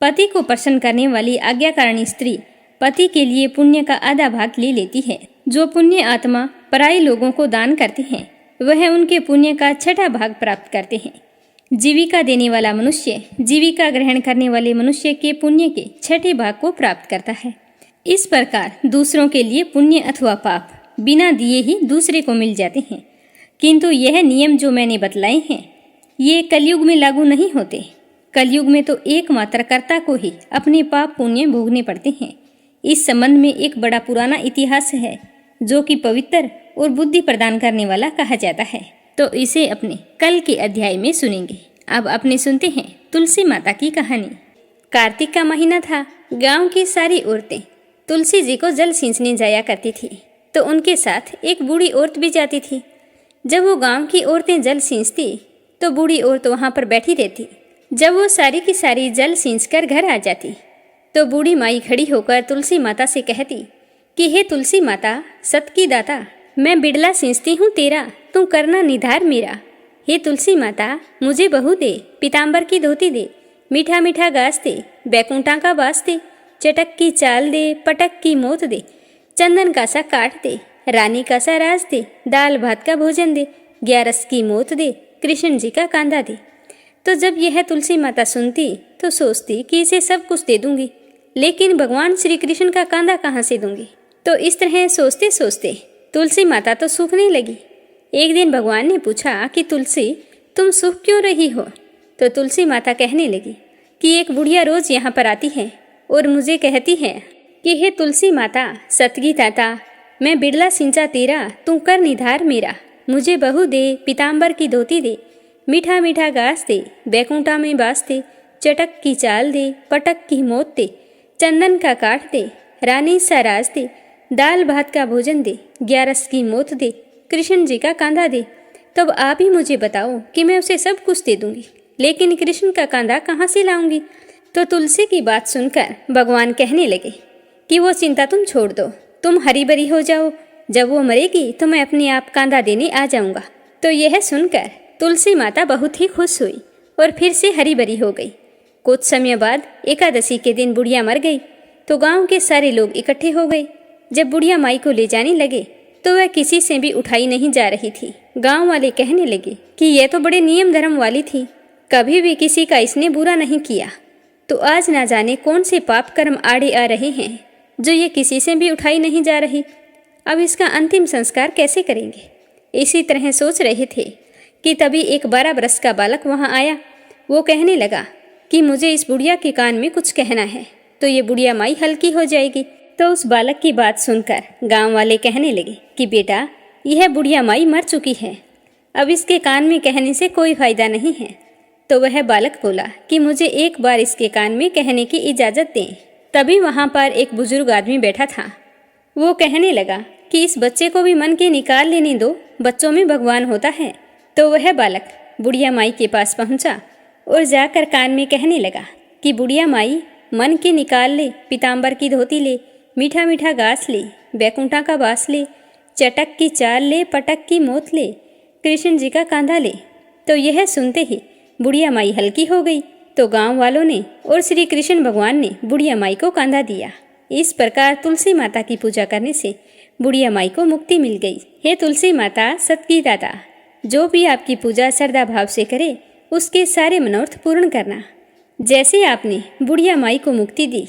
पति को प्रसन्न करने वाली आज्ञाकारिणी स्त्री पति के लिए पुण्य का आधा भाग ले लेती है। जो पुण्य आत्मा पराई लोगों को दान करते हैं वह उनके पुण्य का छठा भाग प्राप्त करते हैं। जीविका देने वाला मनुष्य जीविका ग्रहण करने वाले मनुष्य के पुण्य के छठे भाग को प्राप्त करता है। इस प्रकार दूसरों के लिए पुण्य अथवा पाप बिना दिए ही दूसरे को मिल जाते हैं, किंतु यह नियम जो मैंने बतलाए हैं ये कलयुग में लागू नहीं होते। कलयुग में तो एकमात्र कर्ता को ही अपने पाप पुण्य भोगने पड़ते हैं। इस संबंध में एक बड़ा पुराना इतिहास है जो कि पवित्र और बुद्धि प्रदान करने वाला कहा जाता है, तो इसे अपने कल के अध्याय में सुनेंगे। अब अपने सुनते हैं तुलसी माता की कहानी। कार्तिक का महीना था। गांव की सारी औरतें तुलसी जी को जल सींचने जाया करती थी, तो उनके साथ एक बूढ़ी औरत भी जाती थी। जब वो गांव की औरतें जल सींचती तो बूढ़ी औरत वहां पर बैठी रहती। जब वो सारी की सारी जल सींचकर घर आ जाती तो बूढ़ी माई खड़ी होकर तुलसी माता से कहती कि हे तुलसी माता, सत की दाता, मैं बिड़ला सींचती हूँ तेरा, तू करना निधार मेरा। हे तुलसी माता, मुझे बहू दे, पीताम्बर की धोती दे, मीठा मीठा घास दे, बैकुंठा का बास दे, चटक की चाल दे, पटक की मोत दे, चंदन का सा काट दे, रानी का सा राज दे, दाल भात का भोजन दे, 11 की मोत दे, कृष्ण जी का कांधा दे। तो जब यह तुलसी माता सुनती तो सोचती कि इसे सब कुछ दे दूंगी, लेकिन भगवान श्री कृष्ण का कांधा कहाँ से दूंगी। तो इस तरह सोचते सोचते तुलसी माता तो सूखने लगी। एक दिन भगवान ने पूछा कि तुलसी, तुम सूख क्यों रही हो। तो तुलसी माता कहने लगी कि एक बुढ़िया रोज यहाँ पर आती है और मुझे कहती है कि हे तुलसी माता, सतगी ताता, मैं बिरला सिंचा तेरा, तू कर निधार मेरा। मुझे बहू दे, पीताम्बर की धोती दे, मीठा मीठा घास दे, बैकुंठा में बास दे, चटक की चाल दे, पटक की मौत दे, चंदन का काठ दे, रानी सा राज दे, दाल भात का भोजन दे, 11 की मौत दे, कृष्ण जी का कांधा दे। तब आप ही मुझे बताओ कि मैं उसे सब कुछ दे दूंगी, लेकिन कृष्ण का कांधा कहाँ से लाऊंगी? तो तुलसी की बात सुनकर भगवान कहने लगे कि वो चिंता तुम छोड़ दो, तुम हरी भरी हो जाओ, जब वो मरेगी तो मैं अपने आप कांधा देने आ जाऊंगा। तो यह सुनकर तुलसी माता बहुत ही खुश हुई और फिर से हरी भरी हो गई। कुछ समय बाद एकादशी के दिन बुढ़िया मर गई तो गांव के सारे लोग इकट्ठे हो गए। जब बुढ़िया माई को ले जाने लगे तो वह किसी से भी उठाई नहीं जा रही थी। गांव वाले कहने लगे कि यह तो बड़े नियम धर्म वाली थी, कभी भी किसी का इसने बुरा नहीं किया, तो आज ना जाने कौन से पाप कर्म आड़े आ रहे हैं जो ये किसी से भी उठाई नहीं जा रही। अब इसका अंतिम संस्कार कैसे करेंगे? इसी तरह सोच रहे थे कि तभी एक 12 वर्ष का बालक वहां आया। वो कहने लगा कि मुझे इस बुढ़िया के कान में कुछ कहना है, तो ये बुढ़िया माई हल्की हो जाएगी। तो उस बालक की बात सुनकर गांव वाले कहने लगे कि बेटा, यह बुढ़िया माई मर चुकी है, अब इसके कान में कहने से कोई फायदा नहीं है। तो वह बालक बोला कि मुझे एक बार इसके कान में कहने की इजाज़त दें। तभी वहां पर एक बुजुर्ग आदमी बैठा था। वो कहने लगा कि इस बच्चे को भी मन के निकाल लेने दो, बच्चों में भगवान होता है। तो वह बालक बुढ़िया माई के पास पहुंचा और जाकर कान में कहने लगा कि बुढ़िया माई, मन के निकाल ले, पीताम्बर की धोती ले, मीठा मीठा घास ले, बैकुंठा का बास ले, चटक की चाल ले, पटक की मौत ले, कृष्ण जी का कांधा ले। तो यह सुनते ही बुढ़िया माई हल्की हो गई। तो गांव वालों ने और श्री कृष्ण भगवान ने बुढ़िया माई को कांधा दिया। इस प्रकार तुलसी माता की पूजा करने से बुढ़िया माई को मुक्ति मिल गई। हे तुलसी माता, सतगी दाता, जो भी आपकी पूजा श्रद्धा भाव से करे उसके सारे मनोरथ पूर्ण करना। जैसे आपने बुढ़िया माई को मुक्ति दी,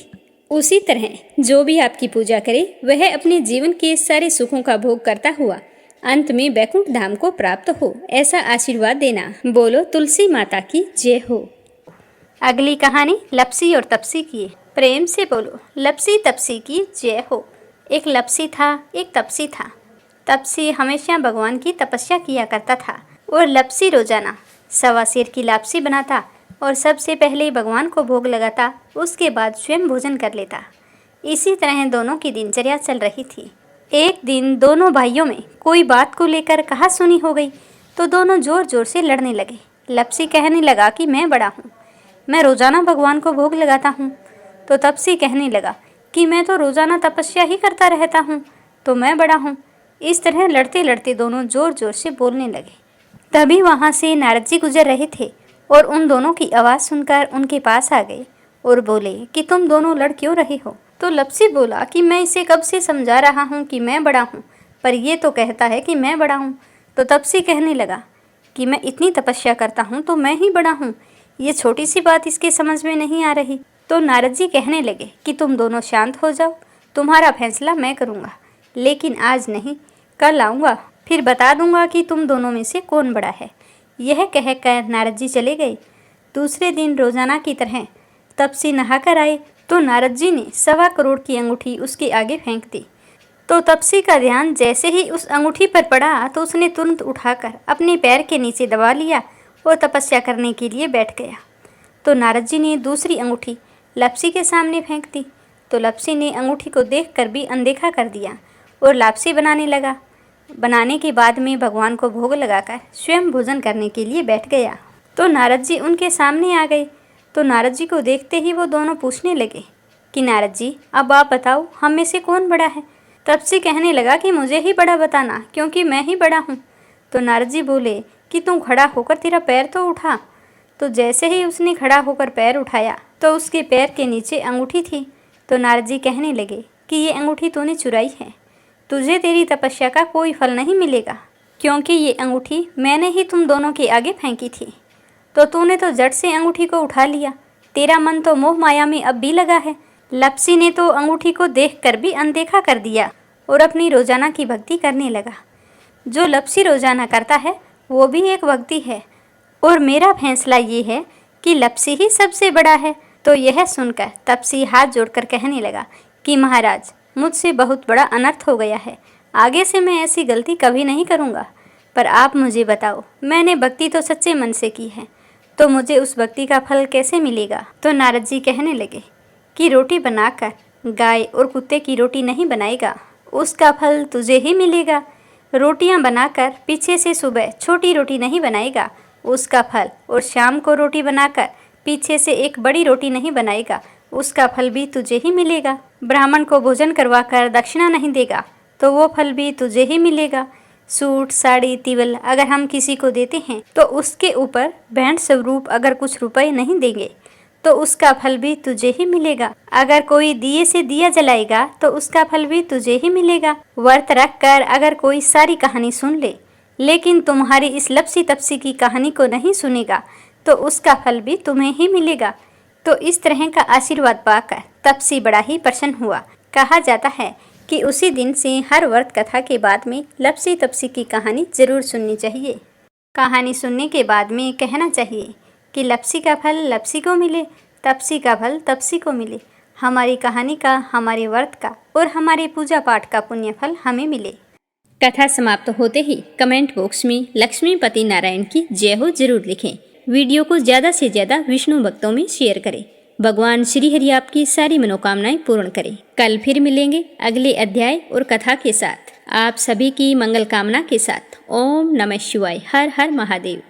उसी तरह जो भी आपकी पूजा करे वह अपने जीवन के सारे सुखों का भोग करता हुआ अंत में बैकुंठ धाम को प्राप्त हो, ऐसा आशीर्वाद देना। बोलो तुलसी माता की जय हो। अगली कहानी लपसी और तपसी की है। प्रेम से बोलो लपसी तपसी की जय हो। एक लपसी था, एक तपसी था। तपसी हमेशा भगवान की तपस्या किया करता था और लपसी रोजाना 1.25 सेर की लापसी बनाता और सबसे पहले भगवान को भोग लगाता, उसके बाद स्वयं भोजन कर लेता। इसी तरह दोनों की दिनचर्या चल रही थी। एक दिन दोनों भाइयों में कोई बात को लेकर कहासुनी हो गई तो दोनों जोर जोर से लड़ने लगे। लपसी कहने लगा कि मैं बड़ा हूँ, मैं रोजाना भगवान को भोग लगाता हूँ। तो तपसी कहने लगा कि मैं तो रोजाना तपस्या ही करता रहता हूँ, तो मैं बड़ा हूँ। इस तरह लड़ते लड़ते दोनों जोर जोर से बोलने लगे। तभी वहाँ से नारद जी गुजर रहे थे और उन दोनों की आवाज़ सुनकर उनके पास आ गए और बोले कि तुम दोनों लड़ क्यों रहे हो? तो लपसी बोला कि मैं इसे कब से समझा रहा हूँ कि मैं बड़ा हूँ, पर ये तो कहता है कि मैं बड़ा हूँ। तो तपसी कहने लगा कि मैं इतनी तपस्या करता हूँ तो मैं ही बड़ा हूँ, ये छोटी सी बात इसके समझ में नहीं आ रही। तो नारद जी कहने लगे कि तुम दोनों शांत हो जाओ, तुम्हारा फैसला मैं करूँगा, लेकिन आज नहीं, कल आऊँगा, फिर बता दूँगा कि तुम दोनों में से कौन बड़ा है। यह कहकर नारद जी चले गए। दूसरे दिन रोजाना की तरह तपसी नहाकर आए तो नारद जी ने 1.25 करोड़ की अंगूठी उसके आगे फेंक दी। तो तपसी का ध्यान जैसे ही उस अंगूठी पर पड़ा तो उसने तुरंत उठाकर अपने पैर के नीचे दबा लिया और तपस्या करने के लिए बैठ गया। तो नारद जी ने दूसरी अंगूठी लपसी के सामने फेंक दी। तो लपसी ने अंगूठी को देखकर भी अनदेखा कर दिया और लापसी बनाने लगा। बनाने के बाद में भगवान को भोग लगाकर स्वयं भोजन करने के लिए बैठ गया। तो नारद जी उनके सामने आ गए। तो नारद जी को देखते ही वो दोनों पूछने लगे कि नारद जी, अब आप बताओ हम में से कौन बड़ा है? तपसी कहने लगा कि मुझे ही बड़ा बताना, क्योंकि मैं ही बड़ा हूँ। तो नारद जी बोले कि तू खड़ा होकर तेरा पैर तो उठा। तो जैसे ही उसने खड़ा होकर पैर उठाया तो उसके पैर के नीचे अंगूठी थी। तो नारद जी कहने लगे कि ये अंगूठी तूने चुराई है, तुझे तेरी तपस्या का कोई फल नहीं मिलेगा, क्योंकि ये अंगूठी मैंने ही तुम दोनों के आगे फेंकी थी। तो तूने तो झट से अंगूठी को उठा लिया, तेरा मन तो मोह माया में अब भी लगा है। लपसी ने तो अंगूठी को देखकर भी अनदेखा कर दिया और अपनी रोजाना की भक्ति करने लगा। जो लपसी रोजाना करता है वो भी एक भक्ति है और मेरा फैसला ये है कि लपसी ही सबसे बड़ा है। तो यह सुनकर तपसी हाथ जोड़कर कहने लगा कि महाराज, मुझसे बहुत बड़ा अनर्थ हो गया है, आगे से मैं ऐसी गलती कभी नहीं करूँगा। पर आप मुझे बताओ, मैंने भक्ति तो सच्चे मन से की है, तो मुझे उस भक्ति का फल कैसे मिलेगा? तो नारद जी कहने लगे कि रोटी बनाकर गाय और कुत्ते की रोटी नहीं बनाएगा, उसका फल तुझे ही मिलेगा। रोटियां बनाकर पीछे से सुबह छोटी रोटी नहीं बनाएगा, उसका फल, और शाम को रोटी बनाकर पीछे से एक बड़ी रोटी नहीं बनाएगा, उसका फल भी तुझे ही मिलेगा। ब्राह्मण को भोजन करवाकर दक्षिणा नहीं देगा, तो वो फल भी तुझे ही मिलेगा। सूट, साड़ी, तिवल अगर हम किसी को देते हैं तो उसके ऊपर भेंट स्वरूप अगर कुछ रुपए नहीं देंगे तो उसका फल भी तुझे ही मिलेगा। अगर कोई दिए से दिया जलाएगा तो उसका फल भी तुझे ही मिलेगा। व्रत रख कर अगर कोई सारी कहानी सुन ले, लेकिन तुम्हारी इस लपसी तपसी की कहानी को नहीं सुनेगा, तो उसका फल भी तुम्हें ही मिलेगा। तो इस तरह का आशीर्वाद पाकर तपसी बड़ा ही प्रसन्न हुआ। कहा जाता है कि उसी दिन से हर व्रत कथा के बाद में लपसी तपसी की कहानी जरूर सुननी चाहिए। कहानी सुनने के बाद में कहना चाहिए कि लपसी का फल लपसी को मिले, तपसी का फल तपसी को मिले। हमारी कहानी का, हमारे व्रत का और हमारे पूजा पाठ का पुण्य फल हमें मिले। कथा समाप्त होते ही कमेंट बॉक्स में लक्ष्मीपति नारायण की जय हो जरूर लिखें। वीडियो को ज़्यादा से ज़्यादा विष्णु भक्तों में शेयर करें। भगवान श्री हरि आपकी सारी मनोकामनाएं पूर्ण करें। कल फिर मिलेंगे अगले अध्याय और कथा के साथ। आप सभी की मंगल कामना के साथ। ओम नमः शिवाय। हर हर महादेव।